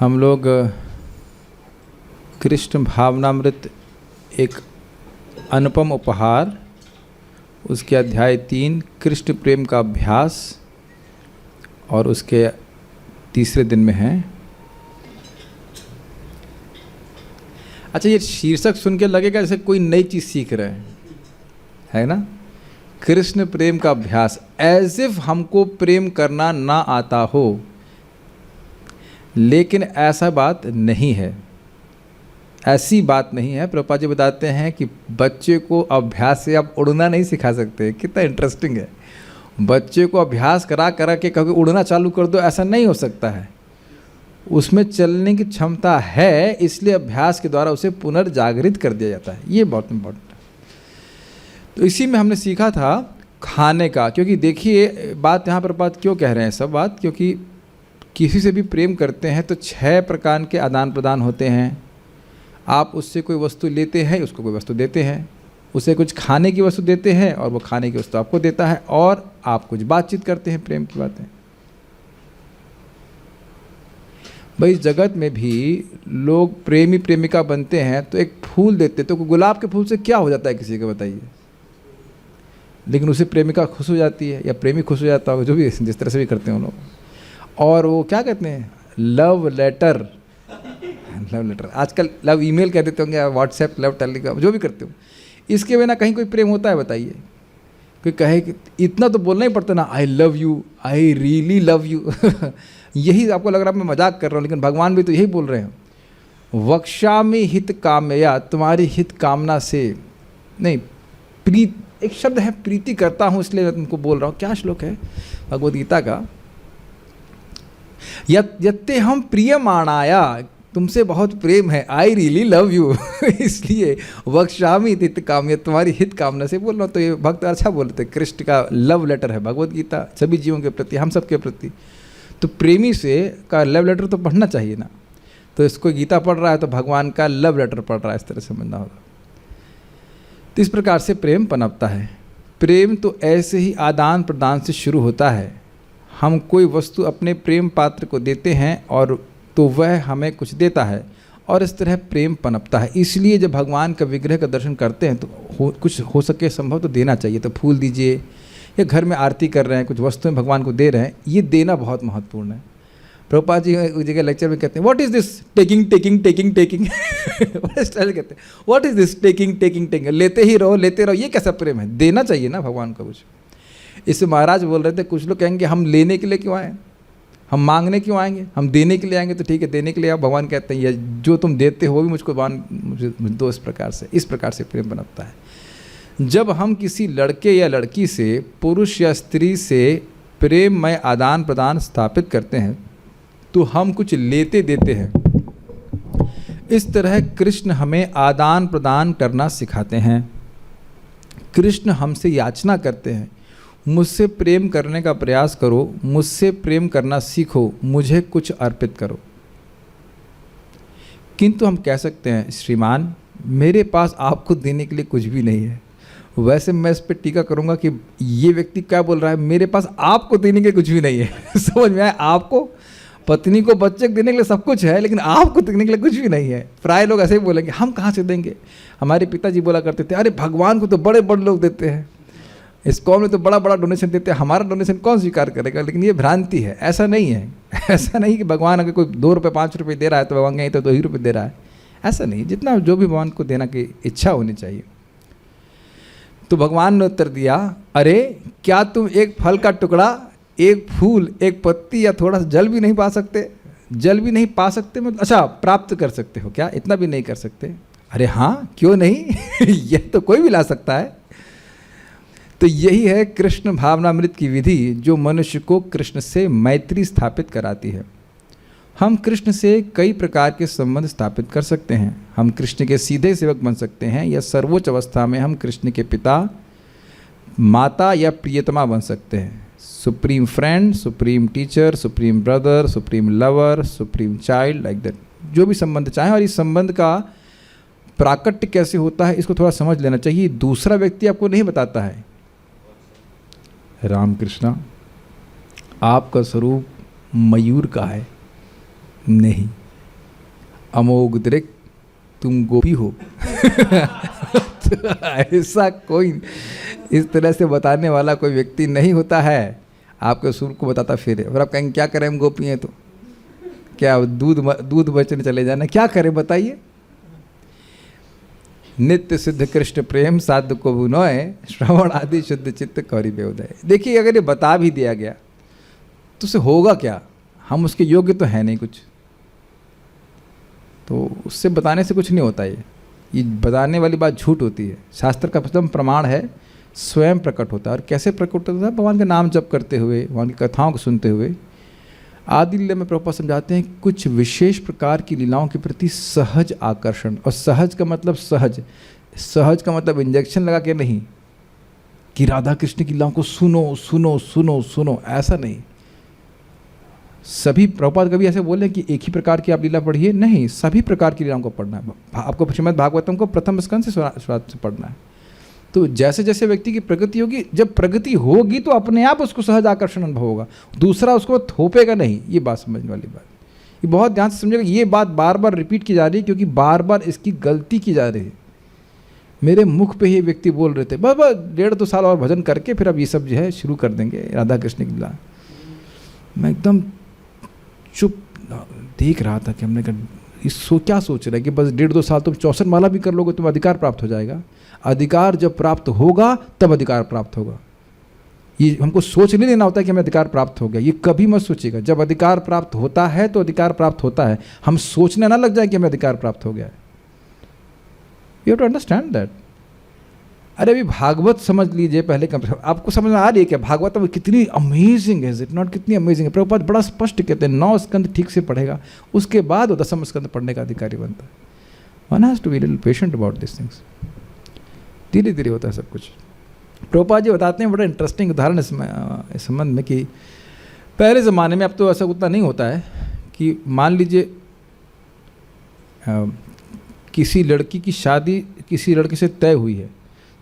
हम लोग कृष्ण भावनामृत एक अनुपम उपहार, उसके अध्याय 3 कृष्ण प्रेम का अभ्यास और उसके तीसरे दिन में हैं। अच्छा, ये शीर्षक सुन के लगेगा जैसे कोई नई चीज़ सीख रहे हैं, है ना। कृष्ण प्रेम का अभ्यास, एज इफ हमको प्रेम करना ना आता हो, लेकिन ऐसा बात नहीं है, ऐसी बात नहीं है। प्रभुपाद जी बताते हैं कि बच्चे को अभ्यास से आप उड़ना नहीं सिखा सकते। कितना इंटरेस्टिंग है। बच्चे को अभ्यास करा करा के कभी उड़ना चालू कर दो, ऐसा नहीं हो सकता है। उसमें चलने की क्षमता है, इसलिए अभ्यास के द्वारा उसे पुनर्जागृत कर दिया जाता है। ये बहुत इम्पोर्टेंट है। तो इसी में हमने सीखा था खाने का, क्योंकि देखिए बात यहाँ पर बात क्यों कह रहे हैं सब बात, क्योंकि किसी से भी प्रेम करते हैं तो 6 प्रकार के आदान प्रदान होते हैं। आप उससे कोई वस्तु लेते हैं, उसको कोई वस्तु देते हैं, उसे कुछ खाने की वस्तु देते हैं और वो खाने की वस्तु आपको देता है, और आप कुछ बातचीत करते हैं, प्रेम की बातें। भाई इस जगत में भी लोग प्रेमी प्रेमिका बनते हैं तो एक फूल देते, तो गुलाब के फूल से क्या हो जाता है किसी को बताइए। लेकिन उसे प्रेमिका खुश हो जाती है या प्रेमी खुश हो जाता होगा, जो भी जिस तरह से भी करते हैं उन लोग। और वो क्या कहते हैं, लव लेटर, लव लेटर, आजकल लव ईमेल कह देते होंगे, व्हाट्सएप, लव टेलीग्राम, जो भी करते हो। इसके बिना कहीं कोई प्रेम होता है बताइए। कोई कहे कि इतना तो बोलना ही पड़ता ना, I love you, I really love you. यही आपको लग रहा है मैं मजाक कर रहा हूँ, लेकिन भगवान भी तो यही बोल रहे हैं। वक्ष्यामि हित कामया, तुम्हारी हित कामना से नहीं, प्रीत, एक शब्द है प्रीति करता हूँ, इसलिए मैं तुमको बोल रहा हूँ। क्या श्लोक है भगवद गीता का, यत्ते हम प्रियमाणाया, तुमसे बहुत प्रेम है, आई रियली लव यू, इसलिए वक्ष्यामि हित कामया, तुम्हारी हित कामना से बोल रहा हूँ। तो ये भक्त अच्छा बोलते, कृष्ण का लव लेटर है भगवद गीता, सभी जीवों के प्रति, हम सब के प्रति। तो प्रेमी से का लव लेटर तो पढ़ना चाहिए ना। तो इसको गीता पढ़ रहा है तो भगवान का लव लेटर पढ़ रहा है, इस तरह से समझना होगा। तो इस प्रकार से प्रेम पनपता है। प्रेम तो ऐसे ही आदान प्रदान से शुरू होता है। हम कोई वस्तु अपने प्रेम पात्र को देते हैं और तो वह हमें कुछ देता है, और इस तरह प्रेम पनपता है। इसलिए जब भगवान का विग्रह का दर्शन करते हैं तो कुछ हो सके संभव तो देना चाहिए। तो फूल दीजिए, या घर में आरती कर रहे हैं, कुछ वस्तुएं भगवान को दे रहे हैं, ये देना बहुत महत्वपूर्ण है। प्रभुपाद जी उस जगह लेक्चर में कहते हैं, what is this taking taking taking taking, style कहते हैं, what is this taking taking taking, लेते ही रहो लेते रहो, ये कैसा प्रेम है। देना चाहिए ना भगवान को कुछ। इससे महाराज बोल रहे थे, कुछ लोग कहेंगे हम लेने के लिए क्यों आए, हम मांगने क्यों आएंगे, हम देने के लिए आएंगे। तो ठीक है, देने के लिए आप, भगवान कहते हैं ये जो तुम देते हो वो भी मुझको मुझे दो। इस प्रकार से प्रेम बनता है। जब हम किसी लड़के या लड़की से, पुरुष या स्त्री से प्रेममय आदान प्रदान स्थापित करते हैं तो हम कुछ लेते देते हैं। इस तरह कृष्ण हमें आदान प्रदान करना सिखाते हैं। कृष्ण हमसे याचना करते हैं, मुझसे प्रेम करने का प्रयास करो, मुझसे प्रेम करना सीखो, मुझे कुछ अर्पित करो। किंतु हम कह सकते हैं, श्रीमान मेरे पास आपको देने के लिए कुछ भी नहीं है। वैसे मैं इस पर टीका करूंगा कि ये व्यक्ति क्या बोल रहा है, मेरे पास आपको देने के लिए कुछ भी नहीं है। समझ में आया आपको? पत्नी को बच्चे को देने के लिए सब कुछ है, लेकिन आपको देने के लिए कुछ भी नहीं है। प्राय लोग ऐसे ही बोलेंगे, हम कहाँ से देंगे। हमारे पिताजी बोला करते थे, अरे भगवान को तो बड़े बड़े लोग देते हैं, इस कौम में तो बड़ा बड़ा डोनेशन देते हैं, हमारा डोनेशन कौन स्वीकार करेगा। लेकिन ये भ्रांति है, ऐसा नहीं है। ऐसा नहीं कि भगवान अगर कोई 2 रुपये 5 रुपये दे रहा है तो भगवान कहीं तो 2 ही रुपये दे रहा है, ऐसा नहीं। जितना जो भी भगवान को देना की इच्छा होनी चाहिए। तो भगवान ने उत्तर दिया, अरे क्या तुम एक फल का टुकड़ा, एक फूल, एक पत्ती या थोड़ा सा जल भी नहीं पा सकते? जल भी नहीं पा सकते मतलब, अच्छा प्राप्त कर सकते हो क्या, इतना भी नहीं कर सकते? अरे हाँ क्यों नहीं। यह तो कोई भी ला सकता है। तो यही है कृष्ण भावनामृत की विधि, जो मनुष्य को कृष्ण से मैत्री स्थापित कराती है। हम कृष्ण से कई प्रकार के संबंध स्थापित कर सकते हैं। हम कृष्ण के सीधे सेवक बन सकते हैं, या सर्वोच्च अवस्था में हम कृष्ण के पिता, माता या प्रियतमा बन सकते हैं। Supreme friend, supreme teacher, supreme brother, supreme lover, supreme child, like that, जो भी संबंध चाहें। और इस संबंध का प्राकट्य कैसे होता है इसको थोड़ा समझ लेना चाहिए। दूसरा व्यक्ति आपको नहीं बताता है, राम कृष्णा आपका स्वरूप मयूर का है, नहीं, अमोघ दृक् तुम गोपी हो। तो ऐसा कोई इस तरह से बताने वाला कोई व्यक्ति नहीं होता है। आपके सुर को बताता फिर, और आप कहेंगे क्या करें हम गोपी हैं तो क्या दूध बचने चले जाना, क्या करें बताइए। नित्य सिद्ध कृष्ण प्रेम साध को बुनोय, श्रवण आदि शुद्ध चित्त कौरी बेउदय। देखिए अगर ये बता भी दिया गया तो उसे होगा क्या, हम उसके योग्य तो है नहीं कुछ, तो उससे बताने से कुछ नहीं होता। ये बताने वाली बात झूठ होती है। शास्त्र का प्रथम प्रमाण है स्वयं प्रकट होता है। और कैसे प्रकट होता है? भगवान का नाम जप करते हुए, भगवान की कथाओं को सुनते हुए। आदि लीला में प्रभुपाद समझाते हैं कुछ विशेष प्रकार की लीलाओं के प्रति सहज आकर्षण, और सहज का मतलब सहज का मतलब इंजेक्शन लगा के नहीं कि राधा कृष्ण की लीलाओं को सुनो सुनो सुनो सुनो, ऐसा नहीं। सभी प्रभुपाद कभी ऐसे बोले कि एक ही प्रकार की आप लीला पढ़िए, नहीं, सभी प्रकार की लीलाओं को पढ़ना है। आपको श्रीमद् भागवतम को प्रथम स्कंद से शुरुआत से पढ़ना है। तो जैसे जैसे व्यक्ति की प्रगति होगी, जब प्रगति होगी तो अपने आप उसको सहज आकर्षण अनुभव होगा, दूसरा उसको थोपेगा नहीं। ये बात समझने वाली बात, ये बहुत ध्यान से समझेगा। ये बात बार बार रिपीट की जा रही है क्योंकि बार बार इसकी गलती की जा रही है। मेरे मुख पे ही व्यक्ति बोल रहे थे बस 1.5-2 साल और भजन करके फिर अब ये सब जो है शुरू कर देंगे राधा कृष्ण की लीला। मैं एकदम चुप देख रहा था कि हमने कहा क्या सोच रहे हैं कि बस 1.5-2 साल तुम 64 माला भी कर लोगे तुम अधिकार प्राप्त हो जाएगा। अधिकार जब प्राप्त होगा तब अधिकार प्राप्त होगा। ये हमको सोच नहीं लेना होता है कि हमें अधिकार प्राप्त हो गया, ये कभी मत सोचिएगा। जब अधिकार प्राप्त होता है तो अधिकार प्राप्त होता है, हम सोचने ना लग जाए कि हमें अधिकार प्राप्त हो गया है। You have to understand that. अरे अभी भागवत समझ लीजिए पहले, आपको समझ में आ रही है क्या भागवत में कितनी अमेजिंग है, इट नॉट कितनी अमेजिंग है। प्रभुपाद बड़ा स्पष्ट कहते हैं 9 स्कंद ठीक से पढ़ेगा उसके बाद वो 10वां स्कंद पढ़ने का अधिकारी बनता है। One has to be little patient about this things. धीरे धीरे होता है सब कुछ। प्रभुपाद जी बताते हैं बड़ा इंटरेस्टिंग उदाहरण इस संबंध में कि पहले ज़माने में, अब तो ऐसा उतना नहीं होता है, कि मान लीजिए किसी लड़की की शादी किसी लड़के से तय हुई है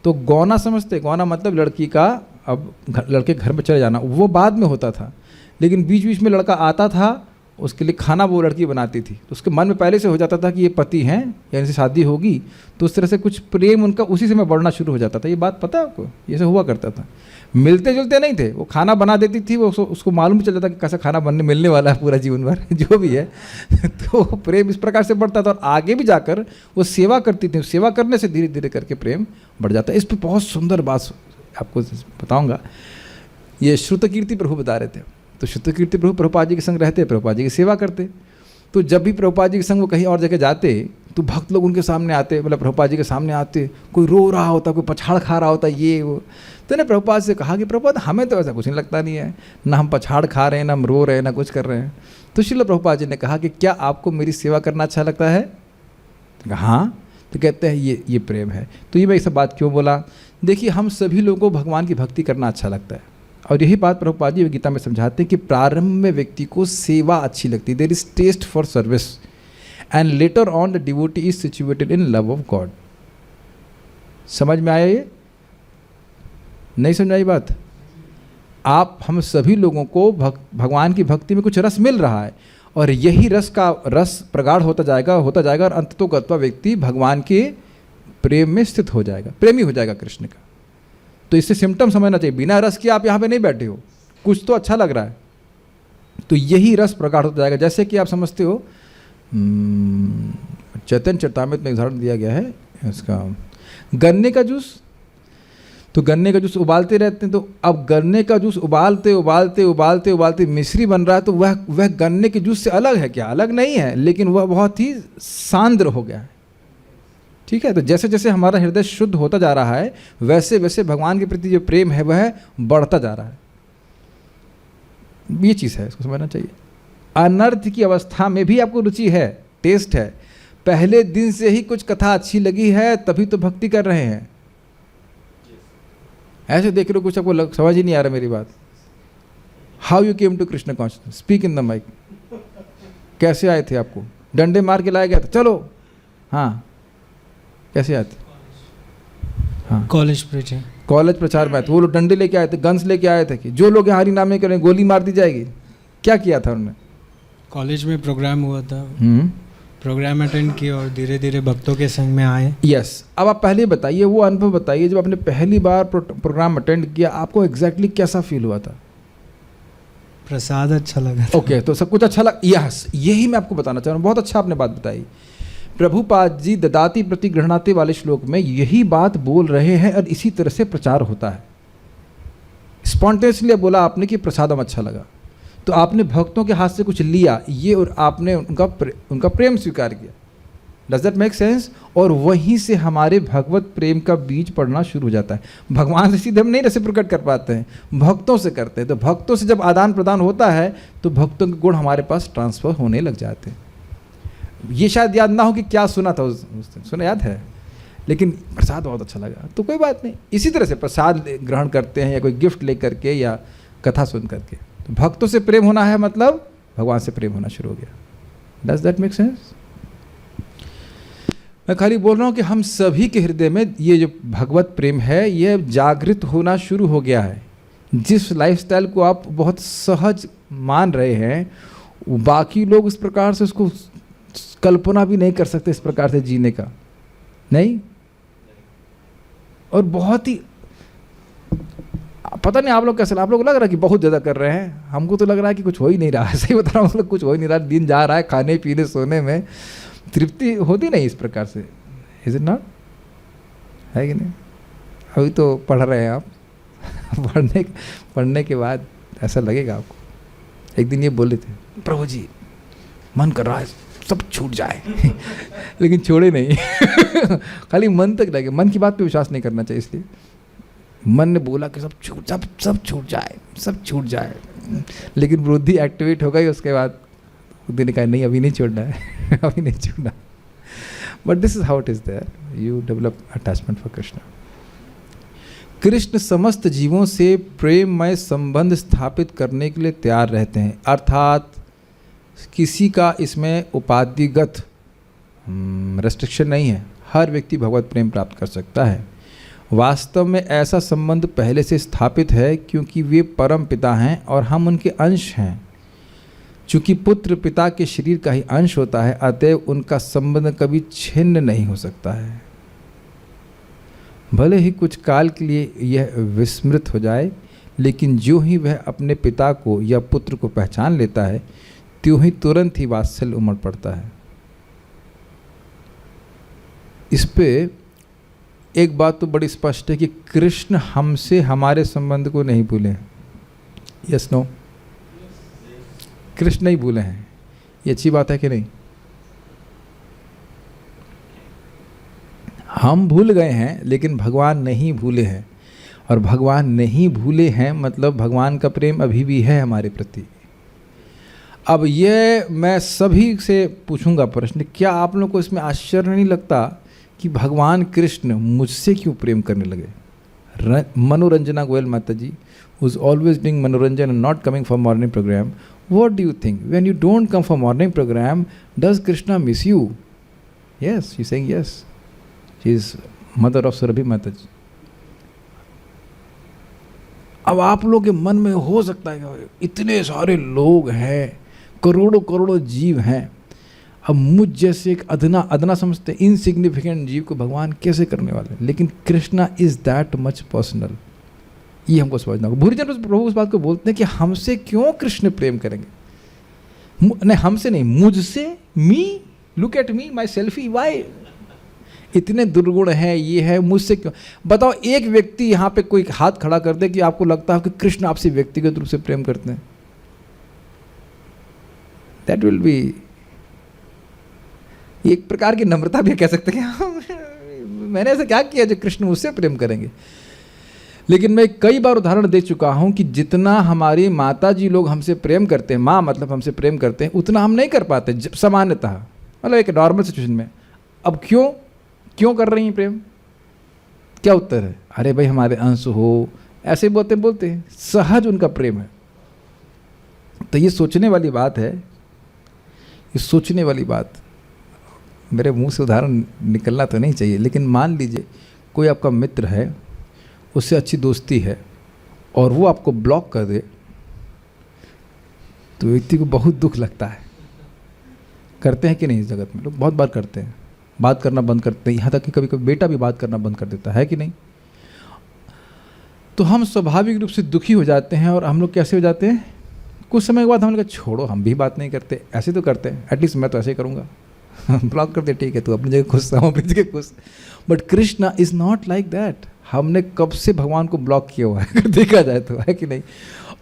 तो गौना समझते, गौना मतलब लड़की का अब लड़के घर में चले जाना, वो बाद में होता था। लेकिन बीच बीच में लड़का आता था, उसके लिए खाना वो लड़की बनाती थी, तो उसके मन में पहले से हो जाता था कि ये पति हैं या इनसे शादी होगी, तो उस तरह से कुछ प्रेम उनका उसी समय बढ़ना शुरू हो जाता था। ये बात पता है आपको? ये सब हुआ करता था। मिलते जुलते नहीं थे, वो खाना बना देती थी, वो उसको मालूम भी चल जाता कि कैसा खाना मिलने वाला है पूरा जीवन भर जो भी है। तो प्रेम इस प्रकार से बढ़ता था और आगे भी जाकर वो सेवा करती थी, सेवा करने से धीरे धीरे करके प्रेम बढ़ जाता है। इस पर बहुत सुंदर बात आपको बताऊँगा। ये श्रुतकीर्ति प्रभु बता रहे थे। तो श्रुतकीर्ति प्रभु प्रभुपाद जी के संग रहते, प्रभुपाद जी की सेवा करते। तो जब भी प्रभुपाद जी के संग वो कहीं और जगह जाते तो भक्त लोग उनके सामने आते, मतलब प्रभुपाद जी के सामने आते, कोई रो रहा होता, कोई पछाड़ खा रहा होता, ये वो। तो ने प्रभुपाद से कहा कि प्रभुपाद हमें तो ऐसा कुछ नहीं लगता नहीं है, ना हम पछाड़ खा रहे हैं, ना हम रो रहे हैं, ना कुछ कर रहे हैं। तो श्रील प्रभुपाद जी ने कहा कि क्या आपको मेरी सेवा करना अच्छा लगता है? तो हाँ। तो कहते हैं ये प्रेम है। तो ये मैं ये सब बात क्यों बोला? देखिए हम सभी लोगों को भगवान की भक्ति करना अच्छा लगता है, और यही बात प्रभुपाद जी गीता में समझाते हैं कि प्रारंभ में व्यक्ति को सेवा अच्छी लगती है, there is taste for service, and later on the devotee is situated in love of God. समझ में आया? ये नहीं समझ आई बात? आप हम सभी लोगों को भगवान की भक्ति में कुछ रस मिल रहा है, और यही रस प्रगाढ़ होता जाएगा और अंततोगत्वा व्यक्ति भगवान के प्रेम में स्थित हो जाएगा, प्रेमी हो जाएगा कृष्ण का। तो इससे सिम्टम समझना चाहिए, बिना रस के आप यहाँ पे नहीं बैठे हो, कुछ तो अच्छा लग रहा है, तो यही रस प्रगाढ़ होता जाएगा। जैसे कि आप समझते हो चैतन्य चरितामृत में उदाहरण दिया गया है इसका, गन्ने का जूस। तो गन्ने का जूस उबालते रहते हैं, तो अब गन्ने का जूस उबालते मिश्री बन रहा है, तो वह गन्ने के जूस से अलग है क्या? अलग नहीं है, लेकिन वह बहुत ही सांद्र हो गया है। ठीक है। तो जैसे जैसे हमारा हृदय शुद्ध होता जा रहा है वैसे वैसे भगवान के प्रति जो प्रेम है वह बढ़ता जा रहा है। ये चीज़ है, इसको समझना चाहिए। अनर्थ की अवस्था में भी आपको रुचि है, टेस्ट है, पहले दिन से ही कुछ कथा अच्छी लगी है तभी तो भक्ति कर रहे हैं। ऐसे देख रहे हो कुछ आपको समझ ही नहीं आ रहा मेरी बात। How you came to Krishna consciousness? Speak in the mic. कैसे आए थे? आपको डंडे मार के लाया गया था? चलो हाँ, कैसे आए थे? हाँ, कॉलेज प्रचार में आए थे। वो लोग डंडे लेके आए थे, गन्स लेके आए थे कि जो लोग यहाँ हरी नाम नहीं करें गोली मार दी जाएगी। क्या किया था उन्होंने? कॉलेज में प्रोग्राम हुआ था, प्रोग्राम अटेंड किए और धीरे धीरे भक्तों के संग में आए। यस अब आप पहले बताइए, वो अनुभव बताइए, जब आपने पहली बार प्रोग्राम अटेंड किया आपको एग्जैक्टली कैसा फील हुआ था? प्रसाद अच्छा लगा था। ओके तो सब कुछ अच्छा लगा। यस यही मैं आपको बताना चाह रहा हूँ, बहुत अच्छा आपने बात बताई। प्रभुपाद जी ददाती प्रति गृह्णाति वाले श्लोक में यही बात बोल रहे हैं और इसी तरह से प्रचार होता है। स्पॉन्टेनियसली बोला आपने कि प्रसादम अच्छा लगा, तो आपने भक्तों के हाथ से कुछ लिया ये और आपने उनका प्रेम स्वीकार किया। Does that make sense? और वहीं से हमारे भगवत प्रेम का बीज पड़ना शुरू हो जाता है। भगवान से सीधे हम नहीं रेसिप्रोकेट कर पाते हैं, भक्तों से करते हैं। तो भक्तों से जब आदान प्रदान होता है तो भक्तों के गुण हमारे पास ट्रांसफर होने लग जाते हैं। ये शायद याद ना हो कि क्या सुना था उस दिन, सुना याद है, लेकिन प्रसाद बहुत अच्छा लगा, तो कोई बात नहीं। इसी तरह से प्रसाद ग्रहण करते हैं या कोई गिफ्ट ले करके या कथा सुन करके, तो भक्तों से प्रेम होना है मतलब भगवान से प्रेम होना शुरू हो गया। Does that make sense? मैं खाली बोल रहा हूँ कि हम सभी के हृदय में ये जो भगवत प्रेम है ये जागृत होना शुरू हो गया है। जिस लाइफस्टाइल को आप बहुत सहज मान रहे हैं, बाकी लोग इस प्रकार से उसको कल्पना भी नहीं कर सकते, इस प्रकार से जीने का नहीं। और बहुत ही पता नहीं आप लोग कैसे, आप लोग लग रहा है कि बहुत ज़्यादा कर रहे हैं, हमको तो लग रहा है कि कुछ हो ही नहीं रहा है। सही बता रहा हूँ, मतलब कुछ हो ही नहीं रहा, दिन जा रहा है, खाने पीने सोने में तृप्ति होती नहीं इस प्रकार से। Is it not? है कि नहीं? अभी तो पढ़ रहे हैं आप पढ़ने के बाद ऐसा लगेगा आपको। एक दिन ये बोले थे, प्रभु जी मन कर रहा है सब छूट जाए लेकिन छोड़े नहीं खाली मन तक लगे। मन की बात पे विश्वास नहीं करना चाहिए, इसलिए मन ने बोला कि सब छूट जाए, लेकिन बुद्धि एक्टिवेट हो गई। उसके बाद बुद्धि ने कहा नहीं अभी नहीं छोड़ना है अभी नहीं छोड़ना। But this is how it is there, you develop attachment for Krishna. Krishna समस्त जीवों से प्रेममय संबंध स्थापित करने के लिए तैयार रहते हैं, अर्थात किसी का इसमें उपाधिगत रेस्ट्रिक्शन नहीं है, हर व्यक्ति भगवत प्रेम प्राप्त कर सकता है। वास्तव में ऐसा संबंध पहले से स्थापित है क्योंकि वे परम पिता हैं और हम उनके अंश हैं। चूँकि पुत्र पिता के शरीर का ही अंश होता है, अतएव उनका संबंध कभी छिन्न नहीं हो सकता है। भले ही कुछ काल के लिए यह विस्मृत हो जाए, लेकिन जो ही वह अपने पिता को या पुत्र को पहचान लेता है, त्यों ही तुरंत ही वात्सल्य उमड़ पड़ता है। इस पे एक बात तो बड़ी स्पष्ट है कि कृष्ण हमसे हमारे संबंध को नहीं भूले हैं। Yes no? कृष्ण नहीं भूले हैं, ये अच्छी बात है कि नहीं? हम भूल गए हैं लेकिन भगवान नहीं भूले हैं, और भगवान नहीं भूले हैं मतलब भगवान का प्रेम अभी भी है हमारे प्रति। अब ये मैं सभी से पूछूंगा प्रश्न, क्या आप लोगों को इसमें आश्चर्य नहीं लगता कि भगवान कृष्ण मुझसे क्यों प्रेम करने लगे? मनोरंजना गोयल माता जी, who is always doing मनोरंजन and not coming for morning program, what do you think? When you don't come for morning program, does Krishna miss you? Yes, she's saying yes. She is mother of Surabhi माता जी। अब आप लोग के मन में हो सकता है कि इतने सारे लोग हैं, करोड़ों करोड़ों जीव हैं, अब मुझ जैसे एक अदना समझते इनसिग्निफिकेंट जीव को भगवान कैसे करने वाले? लेकिन Krishna is that much personal, ये हमको समझना होगा। बुरी जन प्रभु उस बात को बोलते हैं कि हमसे क्यों कृष्ण प्रेम करेंगे? नहीं, हमसे नहीं, मुझसे। Me, look at me, my selfie, why? इतने दुर्गुण हैं, ये है, मुझसे क्यों? बताओ एक व्यक्ति यहाँ पे कोई हाथ खड़ा कर दे कि आपको लगता है कि कृष्ण आपसे व्यक्तिगत रूप से प्रेम करते हैं। दैट विल बी एक प्रकार की नम्रता भी कह सकते हैं मैंने ऐसा क्या किया जो कृष्ण मुझसे प्रेम करेंगे? लेकिन मैं कई बार उदाहरण दे चुका हूं कि जितना हमारी माता जी लोग हमसे प्रेम करते हैं, माँ मतलब हमसे प्रेम करते हैं, उतना हम नहीं कर पाते सामान्यतः, मतलब एक नॉर्मल सिचुएशन में। अब क्यों कर रही हैं प्रेम? क्या उत्तर है? अरे भाई हमारे अंश हो, ऐसे बोलते हैं, सहज उनका प्रेम है। तो ये सोचने वाली बात है, ये सोचने वाली बात। मेरे मुंह से उदाहरण निकलना तो नहीं चाहिए, लेकिन मान लीजिए कोई आपका मित्र है, उससे अच्छी दोस्ती है और वो आपको ब्लॉक कर दे, तो व्यक्ति को बहुत दुख लगता है। करते हैं कि नहीं? इस जगत में लोग बहुत बार करते हैं, बात करना बंद करते हैं, यहाँ तक कि कभी कभी बेटा भी बात करना बंद कर देता है कि नहीं? तो हम स्वाभाविक रूप से दुखी हो जाते हैं। और हम लोग कैसे हो जाते हैं? कुछ समय के बाद हम लोग छोड़ो, हम भी बात नहीं करते, ऐसे तो करते हैं, एटलीस्ट मैं तो ऐसे ही करूँगा, ब्लॉक कर दे, ठीक है, तू अपनी जगह खुश, हम अपनी जगह खुश। But Krishna is not like that. हमने कब से भगवान को ब्लॉक किया हुआ है देखा जाए तो, है कि नहीं?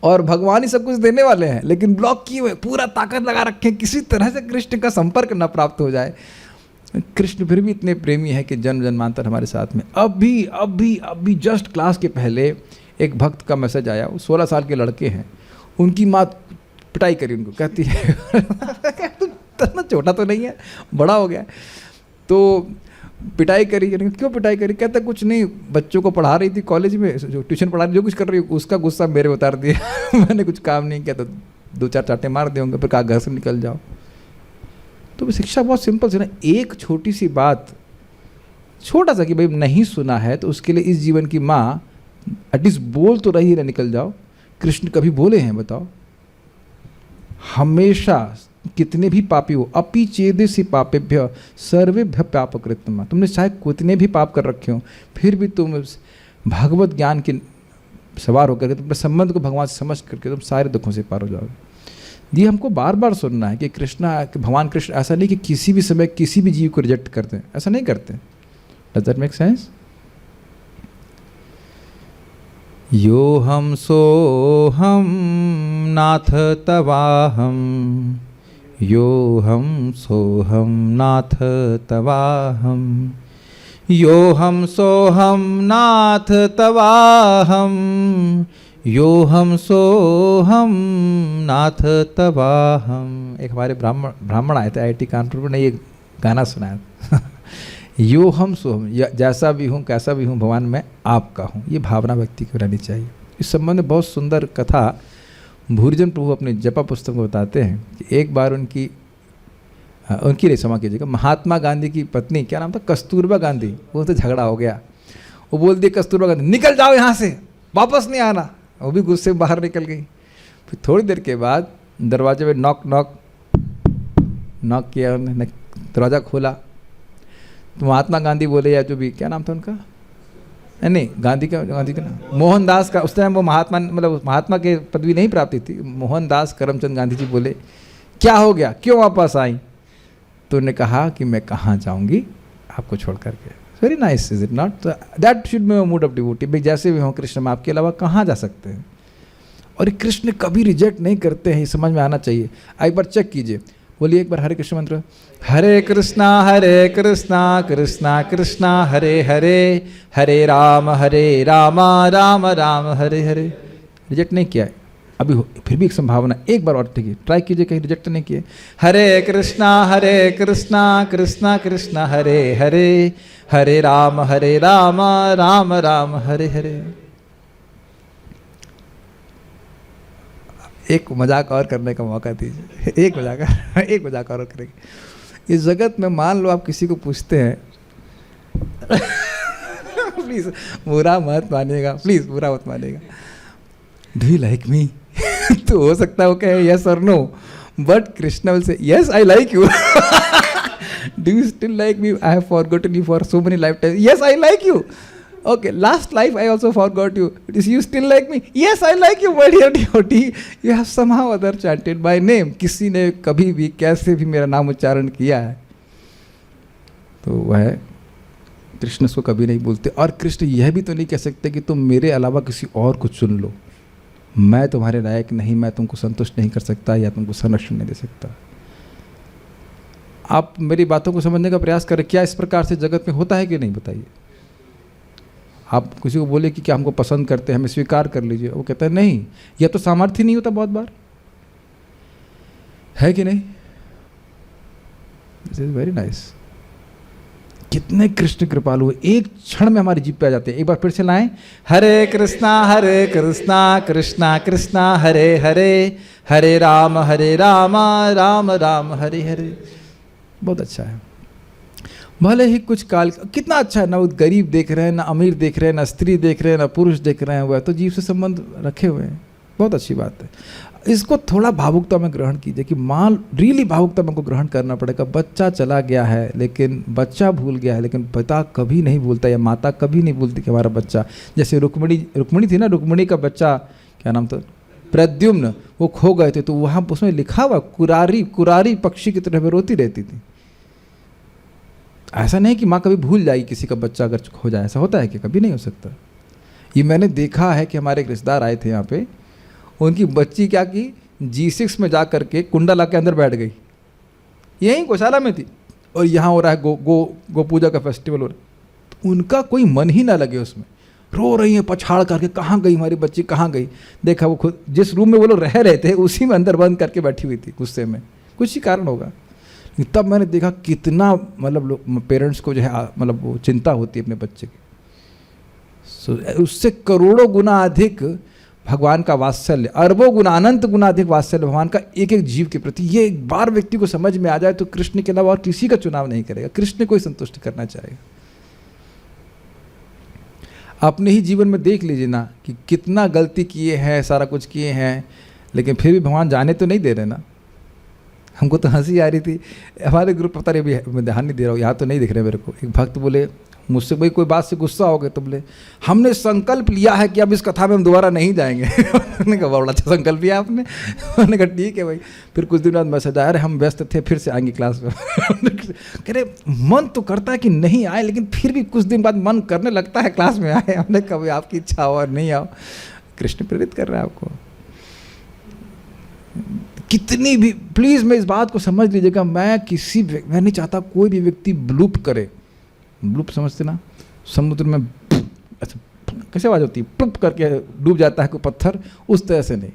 और भगवान ही सब कुछ देने वाले हैं, लेकिन ब्लॉक किए हुए, पूरा ताकत लगा रखे, किसी तरह से कृष्ण का संपर्क न प्राप्त हो जाए। कृष्ण फिर भी इतने प्रेमी है कि जन्म जन्मांतर हमारे साथ में। अभी अभी अभी जस्ट क्लास के पहले एक भक्त का मैसेज आया, वो 16 साल के लड़के हैं, उनकी माँ पिटाई करी उनको, कहती है तू छोटा तो नहीं है, बड़ा हो गया। तो पिटाई करी, क्यों पिटाई करी? कहता कुछ नहीं, बच्चों को पढ़ा रही थी कॉलेज में, जो ट्यूशन पढ़ा रही, जो कुछ कर रही, उसका गुस्सा मेरे उतार दिया मैंने कुछ काम नहीं किया, तो 2-4 चांटे मार दिए होंगे, फिर कहा घर से निकल जाओ। तो शिक्षा बहुत सिंपल से ना, एक छोटी सी बात, छोटा सा कि भाई नहीं सुना है तो उसके लिए इस जीवन की माँ एटलीस्ट बोल तो रही है ना, निकल जाओ। कृष्ण कभी बोले हैं बताओ? हमेशा कितने भी पापी हो, अपि चेदेसि पापेभ्य सर्वेभ्य पापकृतम, तुमने चाहे कितने भी पाप कर रखे हो, फिर भी तुम भगवत ज्ञान के सवार होकर के तुम अपने संबंध को भगवान से समझ करके तुम सारे दुखों से पार हो जाओगे। ये हमको बार बार सुनना है कि कृष्णा, कि भगवान कृष्ण ऐसा नहीं कि किसी भी समय किसी भी जीव को रिजेक्ट करते हैं, ऐसा नहीं करते। Does that make sense? यो हम सो हम नाथ तवाहम, यो हम सो हम नाथ तवाहम, यो हम सो हम नाथ तवाहम, यो हम सो हम नाथ तवाहम। एक हमारे ब्राह्मण आए थे IIT कानपुर में, ये गाना सुनाया यो हम सो हम, जैसा भी हूँ कैसा भी हूँ भगवान मैं आपका हूँ, ये भावना व्यक्ति को रहनी चाहिए। इस संबंध में बहुत सुंदर कथा भूरिजन प्रभु अपने जपा पुस्तक में बताते हैं कि एक बार उनकी नहीं, क्षमा कीजिएगा, महात्मा गांधी की पत्नी, क्या नाम था, कस्तूरबा गांधी, वो तो झगड़ा हो गया, वो बोल दी कस्तूरबा गांधी निकल जाओ यहाँ से, वापस नहीं आना। वो भी गुस्से में बाहर निकल गई। फिर थोड़ी देर के बाद दरवाजे पे नॉक किया उन्होंने, दरवाज़ा खोला तो महात्मा गांधी बोले, या जो भी, क्या नाम था उनका, नहीं गांधी का नाम मोहनदास का, उस टाइम वो महात्मा के पदवी नहीं प्राप्त थी, मोहनदास करमचंद गांधी जी बोले क्या हो गया, क्यों वापस आई? तो उन्होंने कहा कि मैं कहाँ जाऊँगी आपको छोड़ करके। Very nice, is it not? That should be mood off devotee. भाई जैसे भी हों कृष्ण में आपके अलावा कहाँ जा सकते हैं। और कृष्ण कभी रिजेक्ट नहीं करते हैं, ये समझ में आना चाहिए। एक बार चेक कीजिए, बोलिए एक बार हरे कृष्ण मंत्र, हरे कृष्णा कृष्णा कृष्णा हरे हरे, हरे राम राम राम हरे हरे। रिजेक्ट नहीं किया है अभी, फिर भी एक संभावना, एक बार और ठीक है, ट्राई कीजिए, कहीं रिजेक्ट नहीं किए। हरे कृष्णा कृष्णा कृष्णा हरे हरे, हरे राम राम राम हरे हरे। एक मजाक और करने का मौका दीजिए, एक मजाक और करेंगे। इस जगत में मान लो आप किसी को पूछते हैं प्लीज बुरा मत मानिएगा, प्लीज बुरा मत मानिएगा, डू यू लाइक मी? तो हो सकता है वो कहे यस और no, but Krishna will say yes I like you. Do you still like me? I have forgotten you for so many lifetime. Yes I like you. Okay, last life I also forgot you. Is you still like me? Yes, I like you, my dear devotee. You have somehow other chanted my name. किसी ने कभी भी कैसे भी मेरा नाम उच्चारण किया है तो वह कृष्ण उसको कभी नहीं बोलते। और कृष्ण यह भी तो नहीं कह सकते कि तुम मेरे अलावा किसी और को चुन लो, मैं तुम्हारे लायक नहीं, मैं तुमको संतुष्ट नहीं कर सकता या तुमको संरक्षण नहीं दे सकता। आप मेरी बातों को समझने का प्रयास करें, क्या इस प्रकार से जगत में होता है कि नहीं? बताइए। आप किसी को बोले कि क्या हमको पसंद करते हैं, हमें स्वीकार कर लीजिए, वो कहता है नहीं, यह तो सामर्थ्य नहीं होता बहुत बार, है कि नहीं? This is very nice. कितने कृष्ण कृपालु, एक क्षण में हमारी जीप पे आ जाते हैं। एक बार फिर से लाएं, हरे कृष्णा कृष्णा कृष्णा हरे हरे, हरे राम राम राम हरे हरे। बहुत अच्छा है। भले ही कुछ काल, कितना अच्छा है ना, वो गरीब देख रहे हैं, ना अमीर देख रहे हैं, ना स्त्री देख रहे हैं, ना पुरुष देख रहे हैं, वह तो जीव से संबंध रखे हुए हैं। बहुत अच्छी बात है। इसको थोड़ा भावुकता में ग्रहण कीजिए कि मान रियली भावुकता में को ग्रहण करना पड़ेगा। बच्चा चला गया है, लेकिन बच्चा भूल गया है, लेकिन पिता कभी नहीं भूलता या माता कभी नहीं भूलती कि हमारा बच्चा, जैसे रुक्मिणी थी ना, रुक्मिणी का बच्चा क्या नाम था, प्रद्युम्न, वो खो गए थे, तो वहाँ उसमें लिखा हुआ कुरारी पक्षी की तरह रोती रहती थी। ऐसा नहीं कि माँ कभी भूल जाएगी किसी का बच्चा अगर खो जाए, ऐसा होता है कि कभी नहीं हो सकता। ये मैंने देखा है कि हमारे एक रिश्तेदार आए थे यहाँ पे, उनकी बच्ची क्या की, G6 में जा करके कुंडा ला के अंदर बैठ गई, यहीं गौशाला में थी, और यहाँ हो रहा है गो पूजा का फेस्टिवल हो रहा है, तो उनका कोई मन ही ना लगे उसमें, रो रही है पछाड़ करके, कहाँ गई हमारी बच्ची, कहाँ गई। देखा वो खुद जिस रूम में वो लोग रह रहे थे उसी में अंदर बंद करके बैठी हुई थी गुस्से में, कुछ ही कारण होगा। तब मैंने देखा कितना मतलब लोग पेरेंट्स को जो है मतलब वो चिंता होती है अपने बच्चे की। उससे करोड़ों गुना अधिक भगवान का वात्सल्य, अरबों गुना, अनंत गुना अधिक वात्सल्य भगवान का एक एक जीव के प्रति। ये एक बार व्यक्ति को समझ में आ जाए तो कृष्ण के अलावा और किसी का चुनाव नहीं करेगा, कृष्ण को ही संतुष्ट करना चाहेगा। अपने ही जीवन में देख लीजिए ना कि कितना गलती किए हैं, सारा कुछ किए हैं, लेकिन फिर भी भगवान जाने तो नहीं दे रहे ना। हमको तो हंसी आ रही थी, हमारे ग्रुप पता नहीं, अभी मैं ध्यान नहीं दे रहा हूँ, यहाँ तो नहीं दिख रहे मेरे को। एक भक्त बोले मुझसे, भाई कोई बात से गुस्सा हो गए, तो बोले हमने संकल्प लिया है कि अब इस कथा में हम दोबारा नहीं जाएंगे। मैंने कहा बड़ा अच्छा संकल्प लिया आपने। मैंने कहा ठीक है भाई। फिर कुछ दिन बाद मैसेज आया, अरे हम व्यस्त थे, फिर से आएंगे क्लास में। कह रहे मन तो करता है कि नहीं आए, लेकिन फिर भी कुछ दिन बाद मन करने लगता है क्लास में आए। हमने कहा भाई आपकी इच्छा हो और नहीं आओ, कृष्ण प्रेरित कर रहा है आपको। कितनी भी प्लीज़ मैं इस बात को समझ लीजिएगा, मैं नहीं चाहता कोई भी व्यक्ति ब्लूप करे। ब्लूप समझते ना, समुद्र में अच्छा कैसे आवाज होती है, प्लुप करके डूब जाता है कोई पत्थर, उस तरह से नहीं।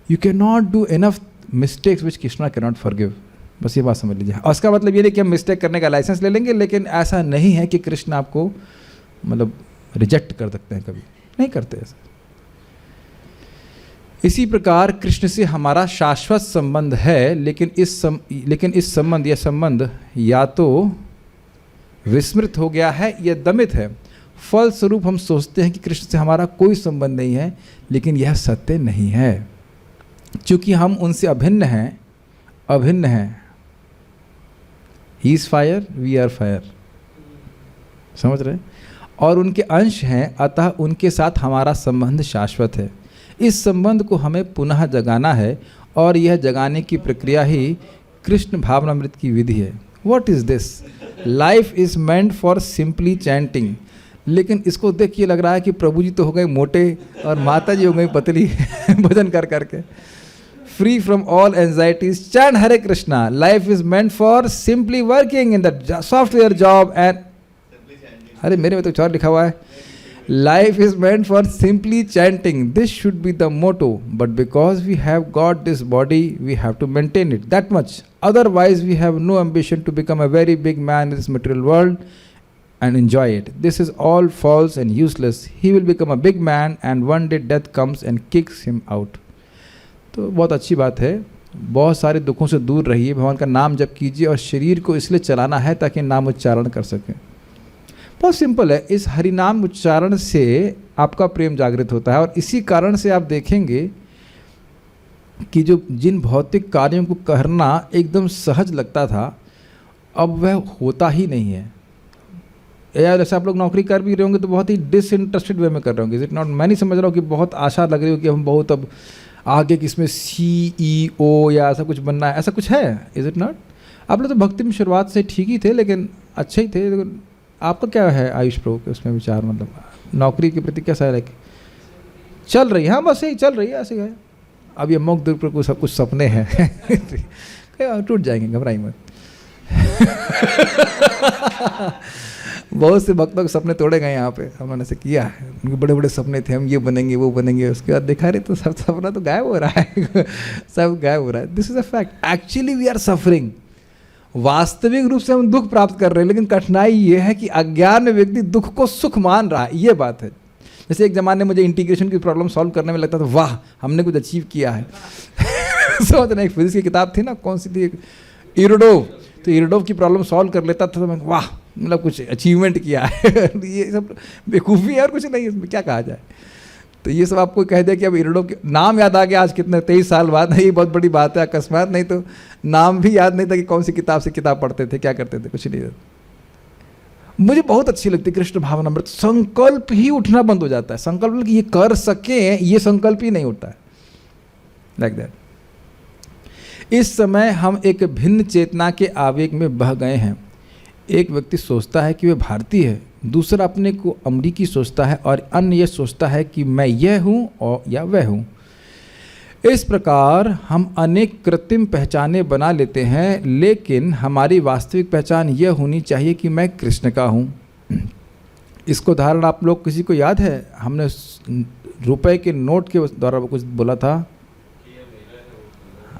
You can not do enough mistakes which Krishna can not forgive. बस ये बात समझ लीजिए। और उसका मतलब ये नहीं कि हम मिस्टेक करने का लाइसेंस ले लेंगे, लेकिन ऐसा नहीं है कि कृष्ण आपको मतलब रिजेक्ट कर सकते हैं, कभी नहीं करते ऐसा। इसी प्रकार कृष्ण से हमारा शाश्वत संबंध है, लेकिन इस संबंध या तो विस्मृत हो गया है या दमित है। फलस्वरूप हम सोचते हैं कि कृष्ण से हमारा कोई संबंध नहीं है, लेकिन यह सत्य नहीं है, क्योंकि हम उनसे अभिन्न हैं। He is fire, we are fire, समझ रहे, और उनके अंश हैं, अतः उनके साथ हमारा संबंध शाश्वत है। इस संबंध को हमें पुनः जगाना है, और यह जगाने की प्रक्रिया ही कृष्ण भावनामृत की विधि है। What is this? Life is meant for simply chanting। लेकिन इसको देख के लग रहा है कि प्रभु जी तो हो गए मोटे और माता जी हो गई पतली भजन कर करके। Free from all anxieties, chant Hare Krishna। Life is meant for simply working in the software job and अरे मेरे में तो और लिखा हुआ है, Life is meant for simply chanting। This should be the motto, but because we have got this body, we have to maintain it that much. Otherwise, we have no ambition to become a very big man in this material world and enjoy it. This is all false and useless. He will become a big man, and one day death comes and kicks him out। तो बहुत अच्छी बात है, बहुत सारे दुखों से दूर रहिए, भगवान का नाम जप कीजिए, और शरीर को इसलिए चलाना है ताकि नाम उच्चारण कर सकें। बहुत सिंपल है, इस हरिनाम उच्चारण से आपका प्रेम जागृत होता है, और इसी कारण से आप देखेंगे कि जो जिन भौतिक कार्यों को करना एकदम सहज लगता था, अब वह होता ही नहीं है। या जैसे आप लोग नौकरी कर भी रहे होंगे तो बहुत ही डिसइंटरेस्टेड वे में कर रहे होंगे, इज इट नॉट। मैं नहीं समझ रहा हूँ कि बहुत आशा लग रही हो कि हम बहुत अब आगे किसमें CEO या ऐसा कुछ बनना है, ऐसा कुछ है, इज इट नॉट। आप लोग तो भक्ति में शुरुआत से ठीक ही थे, लेकिन अच्छे ही थे, लेकिन आपका क्या है आयुष प्रभु के उसमें विचार, मतलब नौकरी के प्रति कैसा है कि चल रही है? हाँ बस यही चल रही है, ऐसे है। अब ये मुख दूर पर कुछ सपने हैं टूट जाएंगे, घबराई मत। बहुत से भक्तों के सपने तोड़े गए यहाँ पे, हमने से किया है, उनके बड़े बड़े सपने थे, हम ये बनेंगे वो बनेंगे, उसके बाद देखा रहे तो सब सपना तो गायब हो रहा है। सब गायब हो रहा है। This is a fact. Actually we are suffering. वास्तविक रूप से हम दुख प्राप्त कर रहे हैं, लेकिन कठिनाई ये है कि अज्ञान में व्यक्ति दुख को सुख मान रहा है, ये बात है। जैसे एक ज़माने में मुझे इंटीग्रेशन की प्रॉब्लम सॉल्व करने में लगता था, वाह हमने कुछ अचीव किया है। समझ रहे, एक फिजिक्स की किताब थी ना, कौन सी थी, इरोडोव, तो इरोडोव की प्रॉब्लम सॉल्व कर लेता था तो मैं वाह मतलब कुछ अचीवमेंट किया है। ये सब बेवकूफ़ी है और कुछ नहीं, इसमें क्या कहा जाए। तो ये सब आपको कह दिया कि अब इरडो के नाम याद आ गया आज कितने 23 साल बाद, ये बहुत बड़ी बात है अकस्मात, नहीं तो नाम भी याद नहीं था कि कौन सी किताब से किताब पढ़ते थे, क्या करते थे, कुछ नहीं। मुझे बहुत अच्छी लगती कृष्ण भावनामृत। संकल्प ही उठना बंद हो जाता है, संकल्प कि ये कर सके, ये संकल्प ही नहीं उठता है, लाइक दैट। इस समय हम एक भिन्न चेतना के आवेग में बह गए हैं। एक व्यक्ति सोचता है कि वह भारतीय है, दूसरा अपने को अमरीकी सोचता है, और अन्य यह सोचता है कि मैं यह हूँ और या वह हूँ। इस प्रकार हम अनेक कृत्रिम पहचानें बना लेते हैं, लेकिन हमारी वास्तविक पहचान यह होनी चाहिए कि मैं कृष्ण का हूँ। इसको उदाहरण आप लोग किसी को याद है? हमने रुपए के नोट के द्वारा कुछ बोला था,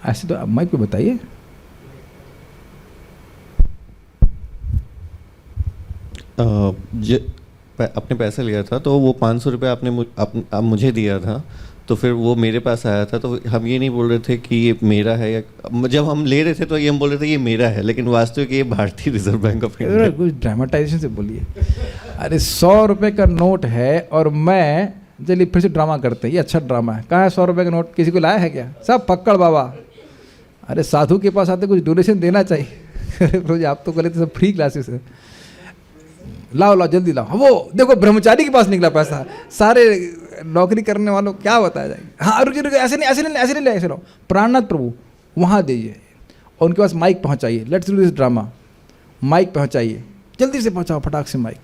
ऐसे तो माइक पे बताइए। अपने पैसे लिया था तो वो 500 रुपये आपने मुझे दिया था, तो फिर वो मेरे पास आया था, तो हम ये नहीं बोल रहे थे कि ये मेरा है, या जब हम ले रहे थे तो ये हम बोल रहे थे ये मेरा है, लेकिन वास्तविक ये भारतीय रिजर्व बैंक ऑफ इंडिया। कुछ ड्रामेटाइजेशन से बोलिए। अरे 100 रुपये का नोट है और मैं, चलिए फिर से ड्रामा करते हैं, ये अच्छा ड्रामा है। कहाँ है 100 रुपये का नोट? किसी को लाया है क्या? सब पक्कड़ बाबा। अरे साधु के पास आते कुछ डोनेशन देना चाहिए। अरे प्रभु जी आप तो बोले थे सब फ्री क्लासेस है, लाओ लाओ जल्दी लाओ। वो देखो ब्रह्मचारी के पास निकला पैसा, सारे नौकरी करने वालों क्या बताया जाएगा। हाँ रुकिए रुकिए, ऐसे नहीं ऐसे नहीं ऐसे नहीं ले, ऐसे लो। प्राणनाथ प्रभु वहाँ दीजिए और उनके पास माइक पहुँचाइए। Let's do this drama. Mic पहुँचाइए, जल्दी से पहुँचाओ फटाक से माइक।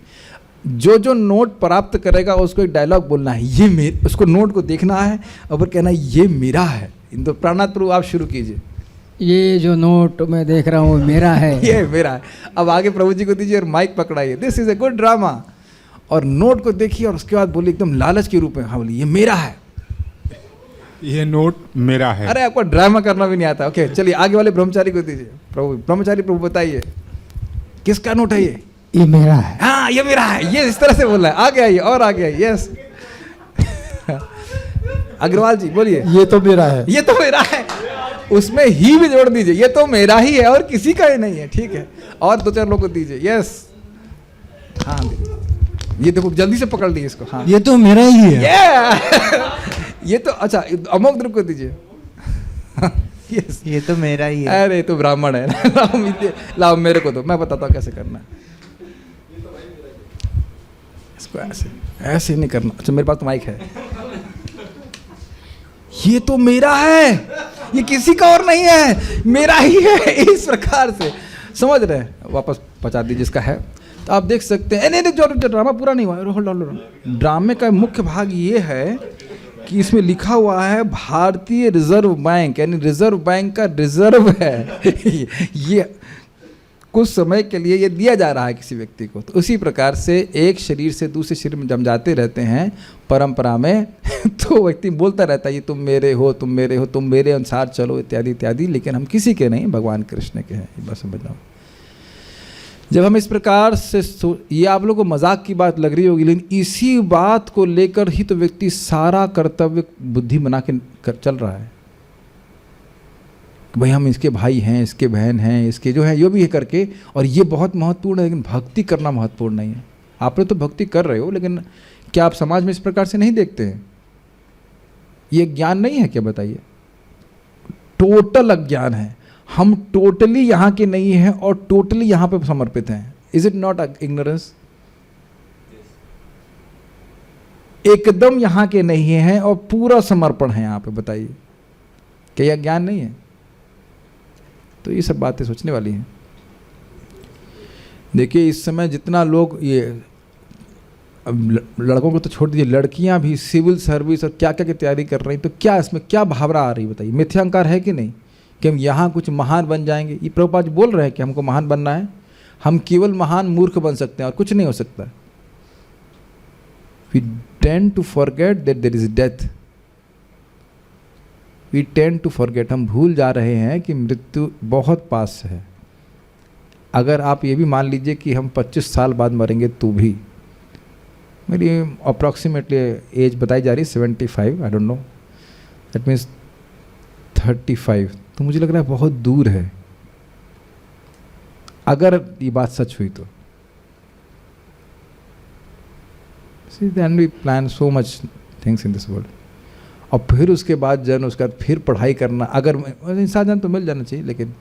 जो जो नोट प्राप्त करेगा उसको एक डायलॉग बोलना है, ये मेरे, उसको नोट को देखना है और फिर कहना है ये मेरा है। तो प्राणनाथ प्रभु आप शुरू कीजिए। ये जो नोट मैं देख रहा हूँ मेरा है। ये मेरा है। अब आगे प्रभु जी को दीजिए और माइक पकड़ाइए। This is a good drama. और नोट को देखिए और उसके बाद बोलिए एकदम लालच के रूप में, हाँ बोलिए ये मेरा है, ये नोट मेरा है। अरे आपको ड्रामा करना भी नहीं आता। ओके चलिए आगे वाले ब्रह्मचारी को दीजिए। प्रभु ब्रह्मचारी प्रभु बताइए किसका नोट है ये मेरा है। हाँ ये मेरा है, ये इस तरह से बोल रहा है। आगे आइए और आगे आइए। यस अग्रवाल जी बोलिए ये तो मेरा है। ये तो मेरा है, उसमें ही भी जोड़ दीजिए, ये तो मेरा ही है और किसी का ही नहीं है। ठीक है, और 2-4 लोग को दीजिए। यस हाँ ये देखो जल्दी से पकड़ लीजिए इसको। हाँ ये तो मेरा ही है। ये तो अच्छा अमोक द्रुप को दीजिए। यस ये तो मेरा ही है। अरे तो ब्राह्मण है। लाओ मेरे को दो, मैं बताता हूँ कैसे करना है इसको। ऐसे ऐसे नहीं करना। अच्छा मेरे पास तो माइक है। ये तो मेरा है, ये किसी का और नहीं है, मेरा ही है। इस प्रकार से समझ रहे हैं। वापस पहुंचा दीजिए जिसका है। तो आप देख सकते हैं, नहीं जो ड्रामा पूरा नहीं हुआ। होल्ड। ड्रामे का मुख्य भाग ये है कि इसमें लिखा हुआ है भारतीय रिजर्व बैंक, यानी रिजर्व बैंक का रिजर्व है। ये कुछ समय के लिए ये दिया जा रहा है किसी व्यक्ति को। तो उसी प्रकार से एक शरीर से दूसरे शरीर में जम जाते रहते हैं परंपरा में। तो व्यक्ति बोलता रहता है ये तुम मेरे हो, तुम मेरे हो, तुम मेरे अनुसार चलो, इत्यादि इत्यादि। लेकिन हम किसी के नहीं, भगवान कृष्ण के हैं। ये बस समझ लो। जब हम इस प्रकार से ये आप लोगों को मजाक की बात लग रही होगी, लेकिन इसी बात को लेकर ही तो व्यक्ति सारा कर्तव्य बुद्धि बना के चल रहा है। भाई हम इसके भाई हैं, इसके बहन हैं, इसके जो है यो भी है करके। और ये बहुत महत्वपूर्ण है, लेकिन भक्ति करना महत्वपूर्ण नहीं है। आप लोग तो भक्ति कर रहे हो, लेकिन क्या आप समाज में इस प्रकार से नहीं देखते हैं? ये ज्ञान नहीं है क्या? बताइए। टोटल अज्ञान है। हम टोटली यहाँ के नहीं हैं और टोटली यहाँ पे समर्पित हैं। Is it not ignorance? एकदम यहाँ के नहीं हैं और पूरा समर्पण है यहाँ पे। बताइए क्या यह ज्ञान नहीं है? तो ये सब बातें सोचने वाली हैं। देखिए इस समय जितना लोग ये, अब लड़कों को तो छोड़ दीजिए, लड़कियां भी सिविल सर्विस और क्या क्या की तैयारी कर रही, तो क्या इसमें क्या भावना आ रही? बताइए मिथ्यांकार है कि नहीं कि हम यहाँ कुछ महान बन जाएंगे? ये प्रभुपाद बोल रहे हैं कि हमको महान बनना है। हम केवल महान मूर्ख बन सकते हैं और कुछ नहीं हो सकता। We tend to forget that there is death. We tend to forget, हम भूल जा रहे हैं कि मृत्यु बहुत पास है। अगर आप ये भी मान लीजिए कि हम 25 साल बाद मरेंगे तो भी, मेरी अप्रॉक्सीमेटली एज बताई जा रही है 75, I don't know, that means 35, तो मुझे लग रहा है बहुत दूर है अगर ये बात सच हुई तो। See, then we plan so much things in this world, और फिर उसके बाद जन उसके बाद फिर पढ़ाई करना, अगर इंसान जन तो मिल जाना चाहिए, लेकिन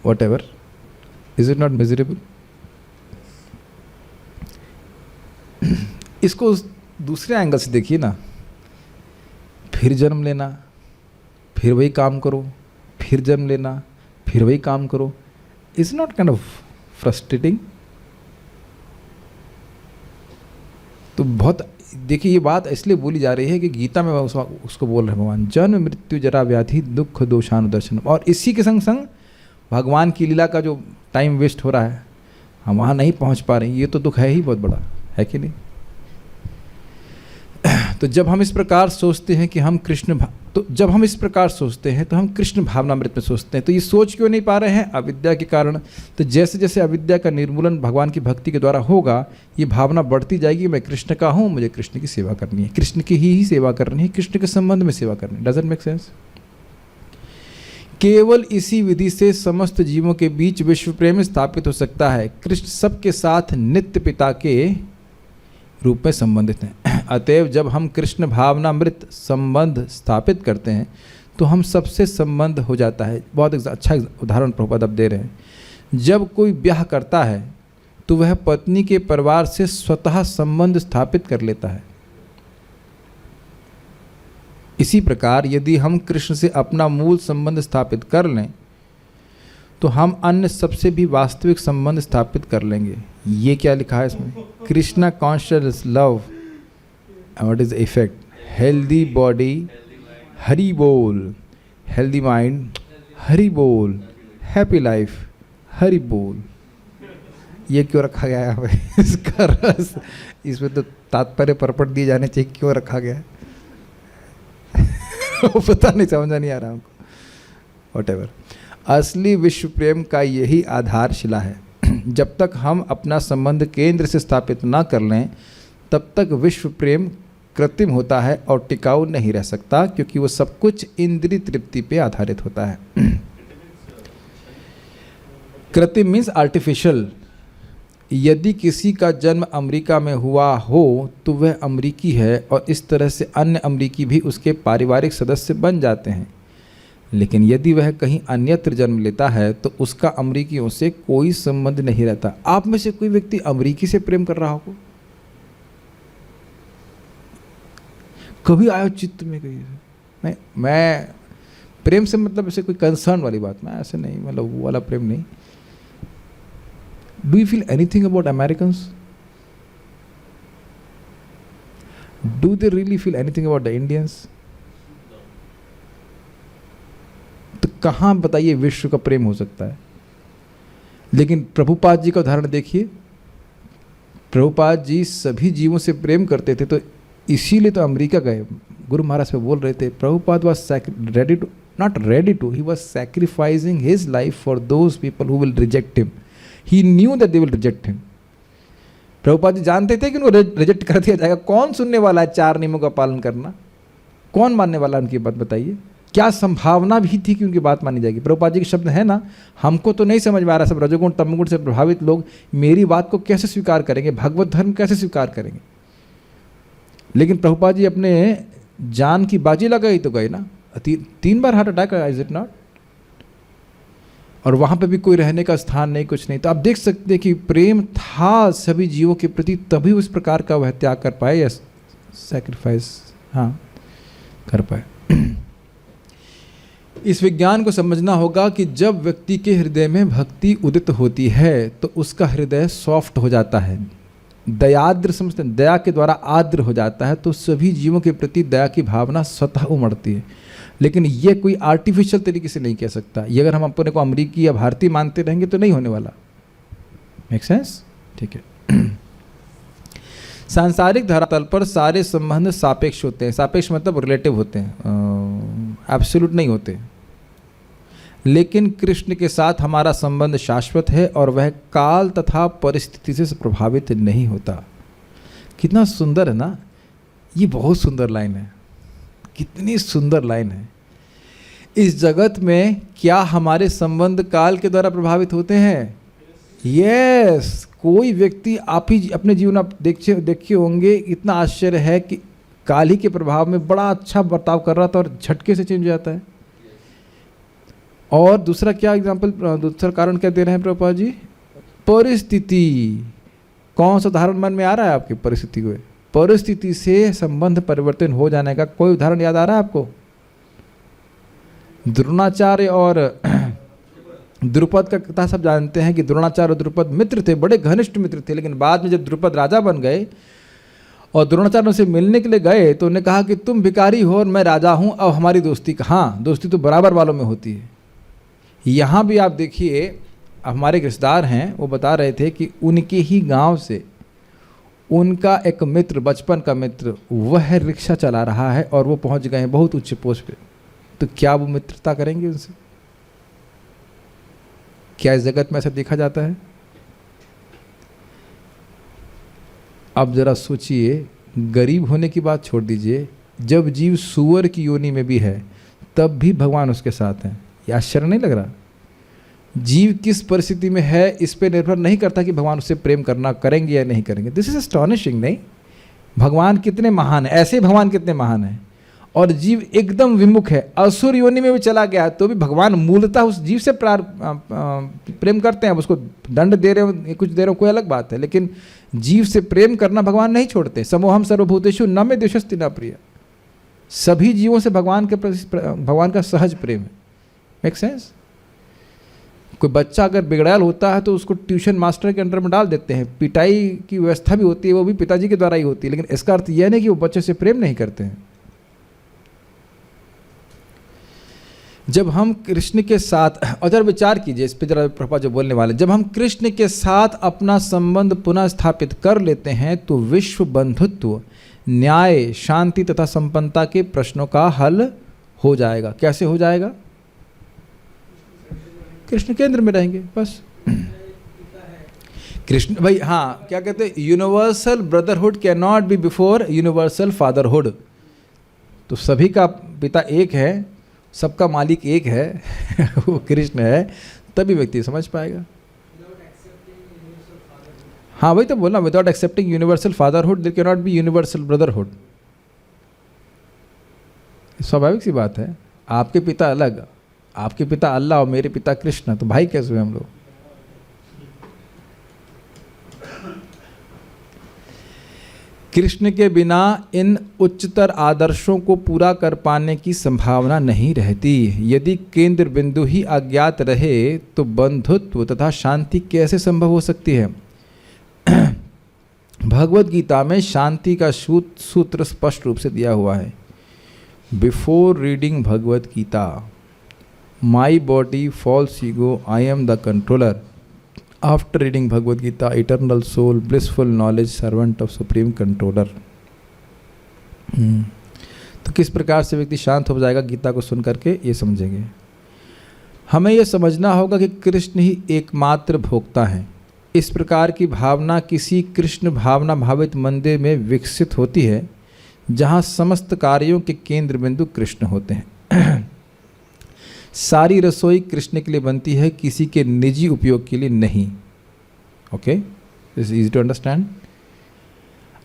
what ever, is it not miserable? इसको दूसरे एंगल से देखिए ना, फिर जन्म लेना, फिर वही काम करो, फिर जन्म लेना, फिर वही काम करो, is not kind of frustrating? तो बहुत देखिए, ये बात इसलिए बोली जा रही है कि गीता में उसको बोल रहे हैं भगवान, जन्म मृत्यु जरा व्याधि दुख दोषानुदर्शन, और इसी के संग संग भगवान की लीला का जो टाइम वेस्ट हो रहा है, हम वहाँ नहीं पहुँच पा रहे हैं, ये तो दुख है ही बहुत बड़ा, है कि नहीं? तो जब हम इस प्रकार सोचते हैं कि हम जब हम इस प्रकार सोचते हैं तो हम कृष्ण भावनामृत में सोचते हैं। तो ये सोच क्यों नहीं पा रहे हैं? अविद्या के कारण। तो जैसे जैसे अविद्या का निर्मूलन भगवान की भक्ति के द्वारा होगा, ये भावना बढ़ती जाएगी, मैं कृष्ण का हूँ, मुझे कृष्ण की सेवा करनी है, कृष्ण की ही सेवा करनी है, कृष्ण के संबंध में सेवा करनी है। Doesn't make sense? केवल इसी विधि से समस्त जीवों के बीच विश्व प्रेम स्थापित हो सकता है। कृष्ण सबके साथ नित्य पिता के रूप में संबंधित हैं। अतएव जब हम कृष्ण भावनामृत संबंध स्थापित करते हैं तो हम सबसे संबंध हो जाता है। बहुत अच्छा उदाहरण प्रभुपाद अब दे रहे हैं। जब कोई ब्याह करता है तो वह पत्नी के परिवार से स्वतः संबंध स्थापित कर लेता है। इसी प्रकार यदि हम कृष्ण से अपना मूल संबंध स्थापित कर लें तो हम अन्य सबसे भी वास्तविक संबंध स्थापित कर लेंगे। ये क्या लिखा है इसमें? Krishna conscious love, what is effect? Healthy body Hari बोल, हेल्दी माइंड हरि बोल, हैप्पी लाइफ हरि बोल। ये क्यों रखा गया है यहाँ पे? इसका रस, इसमें तो तात्पर्य परपट दिए जाने चाहिए, क्यों रखा गया है? पता नहीं, समझा नहीं आ रहा हमको। व्हाटएवर, असली विश्व प्रेम का यही आधारशिला है। जब तक हम अपना संबंध केंद्र से स्थापित ना कर लें तब तक विश्व प्रेम कृत्रिम होता है और टिकाऊ नहीं रह सकता, क्योंकि वो सब कुछ इंद्रिय तृप्ति पे आधारित होता है। कृत्रिम मीन्स आर्टिफिशियल। यदि किसी का जन्म अमेरिका में हुआ हो तो वह अमेरिकी है और इस तरह से अन्य अमेरिकी भी उसके पारिवारिक सदस्य बन जाते हैं। लेकिन यदि वह कहीं अन्यत्र जन्म लेता है तो उसका अमेरिकियों से कोई संबंध नहीं रहता। आप में से कोई व्यक्ति अमेरिकी से प्रेम कर रहा हो? कभी आयो चित्त में कहीं? मैं प्रेम से मतलब ऐसे कोई कंसर्न वाली बात, मैं ऐसे नहीं, मतलब वो वाला प्रेम नहीं। Do you feel anything about Americans? Do they really feel anything about the Indians? तो कहाँ बताइए विश्व का प्रेम हो सकता है? लेकिन प्रभुपाद जी का उदाहरण देखिए। प्रभुपाद जी सभी जीवों से प्रेम करते थे, तो इसीलिए तो अमेरिका गए। गुरु महाराज पे बोल रहे थे, Prabhupada was ready to, not ready to, he was sacrificing his life for those people who will reject him. He knew that they will reject him. Prabhupada ji जानते थे कि उनको रिजेक्ट कर दिया जाएगा। कौन सुनने वाला है 4 नियमों का पालन करना? कौन मानने वाला उनकी बात? बताइए। क्या संभावना भी थी कि उनकी बात मानी जाएगी? प्रभुपाद जी के शब्द है ना, हमको तो नहीं समझ में आ रहा, सब रजोगुण तमोगुण से प्रभावित लोग मेरी बात को कैसे स्वीकार करेंगे, भगवत धर्म कैसे स्वीकार करेंगे? लेकिन प्रभुपाद जी अपने जान की बाजी लगाई तो गए ना। 3 बार हार्ट अटैक आया, इज इट नॉट? और वहाँ पे भी कोई रहने का स्थान नहीं, कुछ नहीं। तो आप देख सकते हैं कि प्रेम था सभी जीवों के प्रति, तभी उस प्रकार का वह त्याग कर पाए या सैक्रिफाइस कर पाए। इस विज्ञान को समझना होगा कि जब व्यक्ति के हृदय में भक्ति उदित होती है तो उसका हृदय सॉफ्ट हो जाता है, दयाद्र समझते हैं, दया के द्वारा आर्द्र हो जाता है, तो सभी जीवों के प्रति दया की भावना स्वतः उमड़ती है। लेकिन ये कोई आर्टिफिशियल तरीके से नहीं कह सकता। ये अगर हम अपने को अमेरिकी या भारतीय मानते रहेंगे तो नहीं होने वाला। Make sense? ठीक है। सांसारिक धरातल पर सारे संबंध सापेक्ष होते हैं। सापेक्ष मतलब रिलेटिव होते हैं, एब्सोल्यूट नहीं होते। लेकिन कृष्ण के साथ हमारा संबंध शाश्वत है और वह काल तथा परिस्थिति से प्रभावित नहीं होता। कितना सुंदर है ना? ये बहुत सुंदर लाइन है। कितनी सुंदर लाइन है। इस जगत में क्या हमारे संबंध काल के द्वारा प्रभावित होते हैं? यस। कोई व्यक्ति, आप ही अपने जीवन आप देखिए होंगे, इतना आश्चर्य है कि काली के प्रभाव में बड़ा अच्छा बर्ताव कर रहा था और झटके से चेंज हो जाता है। और दूसरा क्या एग्जाम्पल, दूसरा कारण क्या दे रहे हैं प्रभुपाद जी? परिस्थिति। कौन सा उदाहरण मन में आ रहा है आपकी? परिस्थिति को, परिस्थिति से संबंध परिवर्तन हो जाने का कोई उदाहरण याद आ रहा है आपको? द्रोणाचार्य और द्रुपद का कथा सब जानते हैं कि द्रोणाचार्य और द्रुपद मित्र थे, बड़े घनिष्ठ मित्र थे। लेकिन बाद में जब द्रुपद राजा बन गए और द्रोणाचार्य उनसे मिलने के लिए गए तो उन्होंने कहा कि तुम भिखारी हो और मैं राजा हूँ, अब हमारी दोस्ती कहाँ? दोस्ती तो बराबर वालों में होती है। यहाँ भी आप देखिए, हमारे रिश्तेदार हैं, वो बता रहे थे कि उनके ही गांव से उनका एक मित्र, बचपन का मित्र, वह रिक्शा चला रहा है और वो पहुंच गए हैं बहुत उच्च पोस्ट पे। तो क्या वो मित्रता करेंगे उनसे? क्या इस जगत में ऐसा देखा जाता है? अब जरा सोचिए, गरीब होने की बात छोड़ दीजिए, जब जीव सूअर की योनि में भी है तब भी भगवान उसके साथ हैं। ये आश्चर्य नहीं लग रहा? जीव किस परिस्थिति में है इस पे निर्भर नहीं करता कि भगवान उससे प्रेम करना करेंगे या नहीं करेंगे। This is astonishing. नहीं, भगवान कितने महान है, ऐसे भगवान कितने महान है। और जीव एकदम विमुख है, असुर योनि में भी चला गया तो भी भगवान मूलतः उस जीव से प्रेम करते हैं। अब उसको दंड दे रहे हो, कुछ दे रहे हो, कोई अलग बात है, लेकिन जीव से प्रेम करना भगवान नहीं छोड़ते। समोहम सर्वभूतेषु न मे द्वेषस्ति न प्रिय। सभी जीवों से भगवान के प्रति भगवान का सहज प्रेम है। Make sense? कोई बच्चा अगर बिगड़ैल होता है तो उसको ट्यूशन मास्टर के अंडर में डाल देते हैं, पिटाई की व्यवस्था भी होती है, वो भी पिताजी के द्वारा ही होती है। लेकिन इसका अर्थ यह नहीं कि वो बच्चे से प्रेम नहीं करते हैं। जब हम कृष्ण के साथ, और जरा विचार कीजिए इस पर, जरा प्रभुपाद जो बोलने वाले, जब हम कृष्ण के साथ अपना संबंध पुनः स्थापित कर लेते हैं तो विश्व बंधुत्व, न्याय, शांति तथा संपन्नता के प्रश्नों का हल हो जाएगा। कैसे हो जाएगा? कृष्ण केंद्र में रहेंगे बस। कृष्ण भाई, हाँ, क्या कहते हैं, universal brotherhood can not be before universal fatherhood. तो सभी का पिता एक है, सबका मालिक एक है वो कृष्ण है, तभी व्यक्ति समझ पाएगा। हाँ वही तो बोलना, without accepting universal fatherhood there cannot be universal brotherhood. स्वाभाविक सी बात है। आपके पिता अलग, आपके पिता अल्लाह और मेरे पिता कृष्ण, तो भाई कैसे हुए हम लोग? कृष्ण के बिना इन उच्चतर आदर्शों को पूरा कर पाने की संभावना नहीं रहती। यदि केंद्र बिंदु ही अज्ञात रहे तो बंधुत्व तथा शांति कैसे संभव हो सकती है? भगवद गीता में शांति का सूत्र स्पष्ट रूप से दिया हुआ है। Before reading Bhagavad Gita, my body false ego, I am the controller. After reading Bhagavad Gita, eternal soul, blissful knowledge, servant of supreme controller. तो किस प्रकार से व्यक्ति शांत हो जाएगा गीता को सुन करके, ये समझेंगे। हमें यह समझना होगा कि कृष्ण ही एकमात्र भोक्ता हैं। इस प्रकार की भावना किसी कृष्ण भावना भावित मंदिर में विकसित होती है जहाँ समस्त कार्यों के केंद्र बिंदु कृष्ण होते हैं। सारी रसोई कृष्ण के लिए बनती है, किसी के निजी उपयोग के लिए नहीं। Okay, this is easy to understand.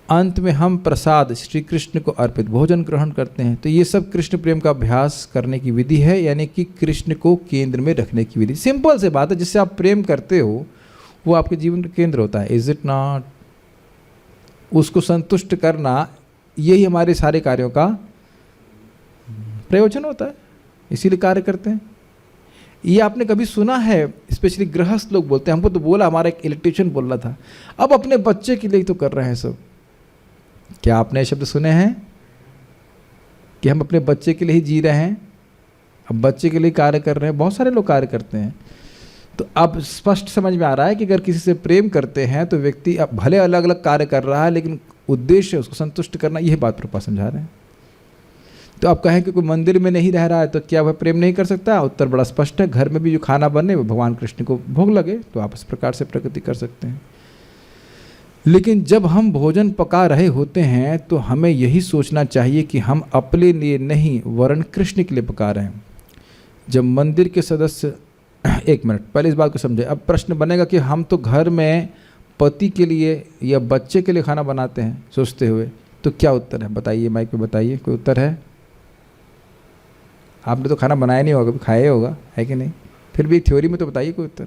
अंत में हम प्रसाद श्री कृष्ण को अर्पित भोजन ग्रहण करते हैं। तो ये सब कृष्ण प्रेम का अभ्यास करने की विधि है, यानी कि कृष्ण को केंद्र में रखने की विधि। सिंपल से बात है, जिससे आप प्रेम करते हो वो आपके जीवन का केंद्र होता है। Is it not? उसको संतुष्ट करना, यही हमारे सारे कार्यों का प्रयोजन होता है, इसीलिए कार्य करते हैं। ये आपने कभी सुना है, स्पेशली गृहस्थ लोग बोलते हैं, हमको तो बोला, हमारा एक इलेक्ट्रिशियन बोल रहा था, अब अपने बच्चे के लिए तो कर रहे हैं सब। क्या आपने शब्द सुने हैं कि हम अपने बच्चे के लिए ही जी रहे हैं, अब बच्चे के लिए कार्य कर रहे हैं? बहुत सारे लोग कार्य करते हैं। तो अब स्पष्ट समझ में आ रहा है कि अगर किसी से प्रेम करते हैं तो व्यक्ति अब भले अलग अलग कार्य कर रहा है, लेकिन उद्देश्य उसको संतुष्ट करना, यह बात प्रभुपाद समझा रहे हैं। तो आप कहें कि कोई मंदिर में नहीं रह रहा है तो क्या वह प्रेम नहीं कर सकता? उत्तर बड़ा स्पष्ट है, घर में भी जो खाना बने वो भगवान कृष्ण को भोग लगे, तो आप इस प्रकार से प्रगति कर सकते हैं। लेकिन जब हम भोजन पका रहे होते हैं तो हमें यही सोचना चाहिए कि हम अपने लिए नहीं वरन कृष्ण के लिए पका रहे हैं। जब मंदिर के सदस्य, एक मिनट पहले इस बात को समझे। अब प्रश्न बनेगा कि हम तो घर में पति के लिए या बच्चे के लिए खाना बनाते हैं सोचते हुए तो क्या उत्तर है बताइए, माइक पे बताइए, कोई उत्तर है? आपने तो खाना बनाया नहीं होगा, कभी खाया ही होगा, है कि नहीं? फिर भी थ्योरी में तो बताइए कोई उत्तर।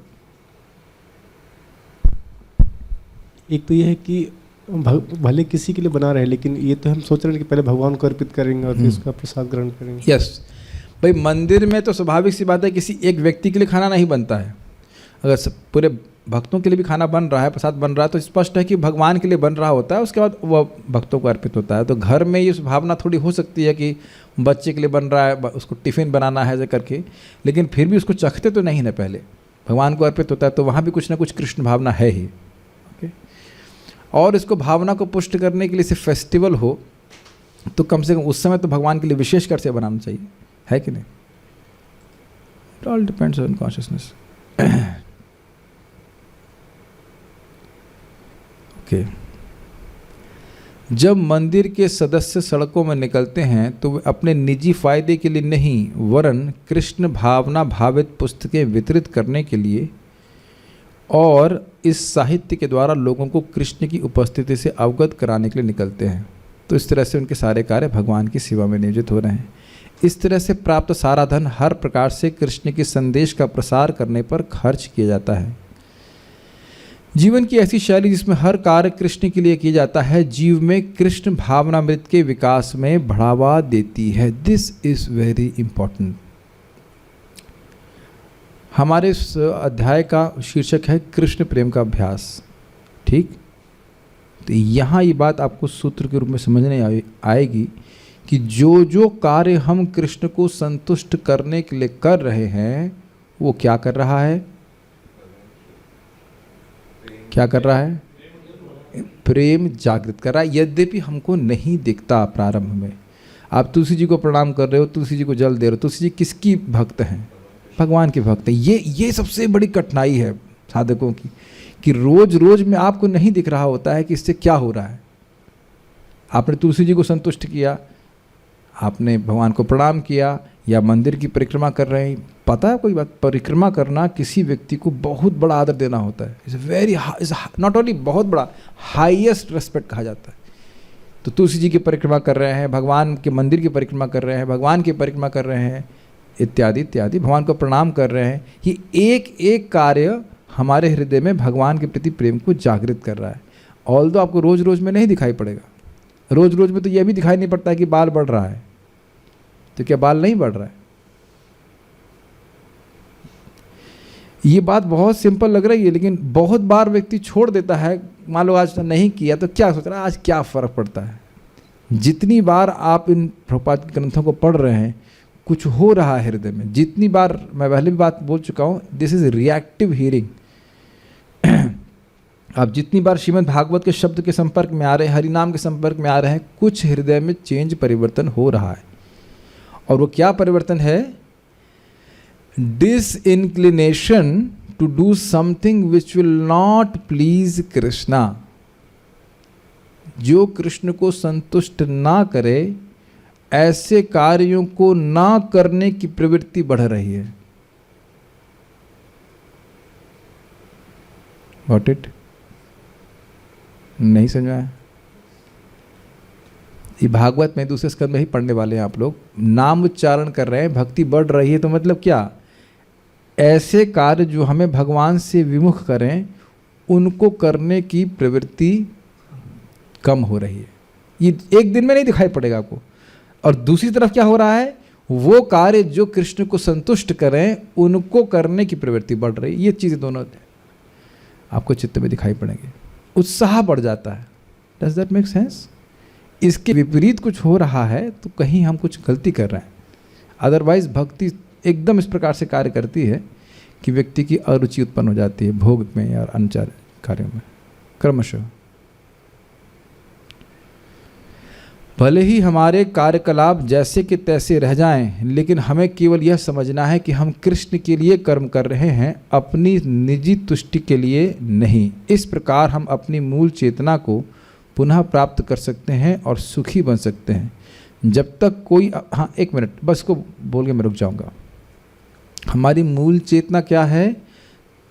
एक तो ये है कि भले किसी के लिए बना रहे हैं, लेकिन ये तो हम सोच रहे हैं कि पहले भगवान को अर्पित करेंगे और फिर उसका प्रसाद ग्रहण करेंगे। यस भाई, मंदिर में तो स्वाभाविक सी बात है किसी एक व्यक्ति के लिए खाना नहीं बनता है। अगर पूरे भक्तों के लिए भी खाना बन रहा है, प्रसाद बन रहा है, तो स्पष्ट है कि भगवान के लिए बन रहा होता है, उसके बाद वह भक्तों को अर्पित होता है। तो घर में ये भावना थोड़ी हो सकती है कि बच्चे के लिए बन रहा है, उसको टिफ़िन बनाना है ऐसे करके, लेकिन फिर भी उसको चखते तो नहीं ना, पहले भगवान को अर्पित होता है, तो वहाँ भी कुछ ना कुछ कृष्ण भावना है ही। ओके, और इसको भावना को पुष्ट करने के लिए सिर्फ फेस्टिवल हो तो कम से कम उस समय तो भगवान के लिए विशेष कर से बनाना चाहिए, है कि नहीं? It all depends on consciousness. Okay, जब मंदिर के सदस्य सड़कों में निकलते हैं तो वे अपने निजी फायदे के लिए नहीं, वरन कृष्ण भावना भावित पुस्तकें वितरित करने के लिए और इस साहित्य के द्वारा लोगों को कृष्ण की उपस्थिति से अवगत कराने के लिए निकलते हैं। तो इस तरह से उनके सारे कार्य भगवान की सेवा में नियोजित हो रहे हैं। इस तरह से प्राप्त सारा धन हर प्रकार से कृष्ण के संदेश का प्रसार करने पर खर्च किया जाता है। जीवन की ऐसी शैली जिसमें हर कार्य कृष्ण के लिए किया जाता है, जीव में कृष्ण भावनामृत के विकास में बढ़ावा देती है। This is very important. हमारे इस अध्याय का शीर्षक है कृष्ण प्रेम का अभ्यास। ठीक, तो यहाँ ये बात आपको सूत्र के रूप में समझने आएगी कि जो जो कार्य हम कृष्ण को संतुष्ट करने के लिए कर रहे हैं, वो क्या कर रहा है? क्या कर रहा है? प्रेम जागृत कर रहा है, यद्यपि हमको नहीं दिखता प्रारंभ में। आप तुलसी जी को प्रणाम कर रहे हो, तुलसी जी को जल दे रहे हो, तुलसी जी किसकी भक्त हैं? भगवान के भक्त हैं। ये सबसे बड़ी कठिनाई है साधकों की, कि रोज रोज में आपको नहीं दिख रहा होता है कि इससे क्या हो रहा है। आपने तुलसी जी को संतुष्ट किया, आपने भगवान को प्रणाम किया, या मंदिर की परिक्रमा कर रहे हैं। पता है कोई बात, परिक्रमा करना किसी व्यक्ति को बहुत बड़ा आदर देना होता है। Is very, is not only बहुत बड़ा, हाईएस्ट रेस्पेक्ट कहा जाता है। तो तुलसी जी की परिक्रमा कर रहे हैं, भगवान के मंदिर की परिक्रमा कर रहे हैं, भगवान की परिक्रमा कर रहे हैं, इत्यादि इत्यादि, भगवान को प्रणाम कर रहे हैं। ये एक एक कार्य हमारे हृदय में भगवान के प्रति प्रेम को जागृत कर रहा है। ऑल्दो आपको रोज रोज में नहीं दिखाई पड़ेगा। रोज रोज में तो यह भी दिखाई नहीं पड़ता है कि बाल बढ़ रहा है, तो क्या बाल नहीं बढ़ रहा है? ये बात बहुत सिंपल लग रही है, लेकिन बहुत बार व्यक्ति छोड़ देता है। मान लो आज नहीं किया तो क्या सोच रहा है, आज क्या फ़र्क पड़ता है? जितनी बार आप इन प्रभुपाद के ग्रंथों को पढ़ रहे हैं, कुछ हो रहा है हृदय में। जितनी बार, मैं पहले भी बात बोल चुका हूँ, दिस इज रिएक्टिव हियरिंग। आप जितनी बार श्रीमद् भागवत के शब्द के संपर्क में आ रहे हैं, हरिनाम के संपर्क में आ रहे हैं, कुछ हृदय में चेंज, परिवर्तन हो रहा है। और वो क्या परिवर्तन है? Disinclination to do something which will not please Krishna. जो कृष्ण को संतुष्ट ना करे, ऐसे कार्यों को ना करने की प्रवृत्ति बढ़ रही है। Got it? नहीं समझ में आया? ये भागवत में दूसरे स्कंद में ही पढ़ने वाले हैं आप लोग। नाम उच्चारण कर रहे हैं, भक्ति बढ़ रही है, तो मतलब क्या? ऐसे कार्य जो हमें भगवान से विमुख करें, उनको करने की प्रवृत्ति कम हो रही है। ये एक दिन में नहीं दिखाई पड़ेगा आपको। और दूसरी तरफ क्या हो रहा है? वो कार्य जो कृष्ण को संतुष्ट करें, उनको करने की प्रवृत्ति बढ़ रही है। ये चीज़ें दोनों आपको चित्त में दिखाई पड़ेंगे। उत्साह बढ़ जाता है। Does that make sense? इसके विपरीत कुछ हो रहा है तो कहीं हम कुछ गलती कर रहे हैं। अदरवाइज भक्ति एकदम इस प्रकार से कार्य करती है कि व्यक्ति की अरुचि उत्पन्न हो जाती है भोग में और अन्य कार्यों में क्रमशः। भले ही हमारे कार्यकलाप जैसे कि तैसे रह जाएं, लेकिन हमें केवल यह समझना है कि हम कृष्ण के लिए कर्म कर रहे हैं, अपनी निजी तुष्टि के लिए नहीं। इस प्रकार हम अपनी मूल चेतना को पुनः प्राप्त कर सकते हैं और सुखी बन सकते हैं। जब तक कोई, हाँ एक मिनट बस को बोल के मैं रुक जाऊंगा। हमारी मूल चेतना क्या है?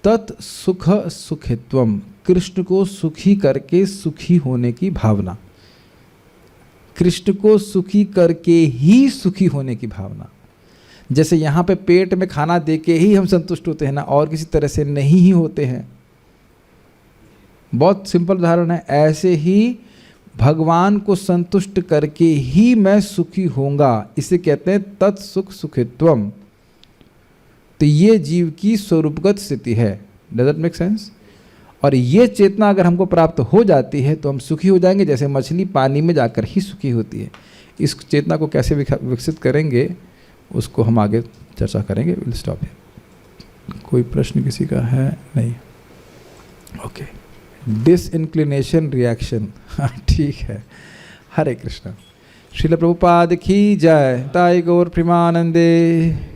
तत् सुख सुखित्वम, कृष्ण को सुखी करके सुखी होने की भावना। कृष्ण को सुखी करके ही सुखी होने की भावना। जैसे यहाँ पे पेट में खाना दे के ही हम संतुष्ट होते हैं ना, और किसी तरह से नहीं ही होते हैं। बहुत सिंपल उदाहरण है। ऐसे ही भगवान को संतुष्ट करके ही मैं सुखी होऊंगा, इसे कहते हैं तत्सुख सुखित्वम। तो ये जीव की स्वरूपगत स्थिति है। Does that make sense? और ये चेतना अगर हमको प्राप्त हो जाती है तो हम सुखी हो जाएंगे, जैसे मछली पानी में जाकर ही सुखी होती है। इस चेतना को कैसे विकसित करेंगे उसको हम आगे चर्चा करेंगे। Will stop here. कोई प्रश्न किसी का है? नहीं? ओके। डिसइंक्लिनेशन रिएक्शन, हाँ ठीक है। हरे कृष्णा। श्रील प्रभुपाद की जय। ताई गौर प्रेमानंदे।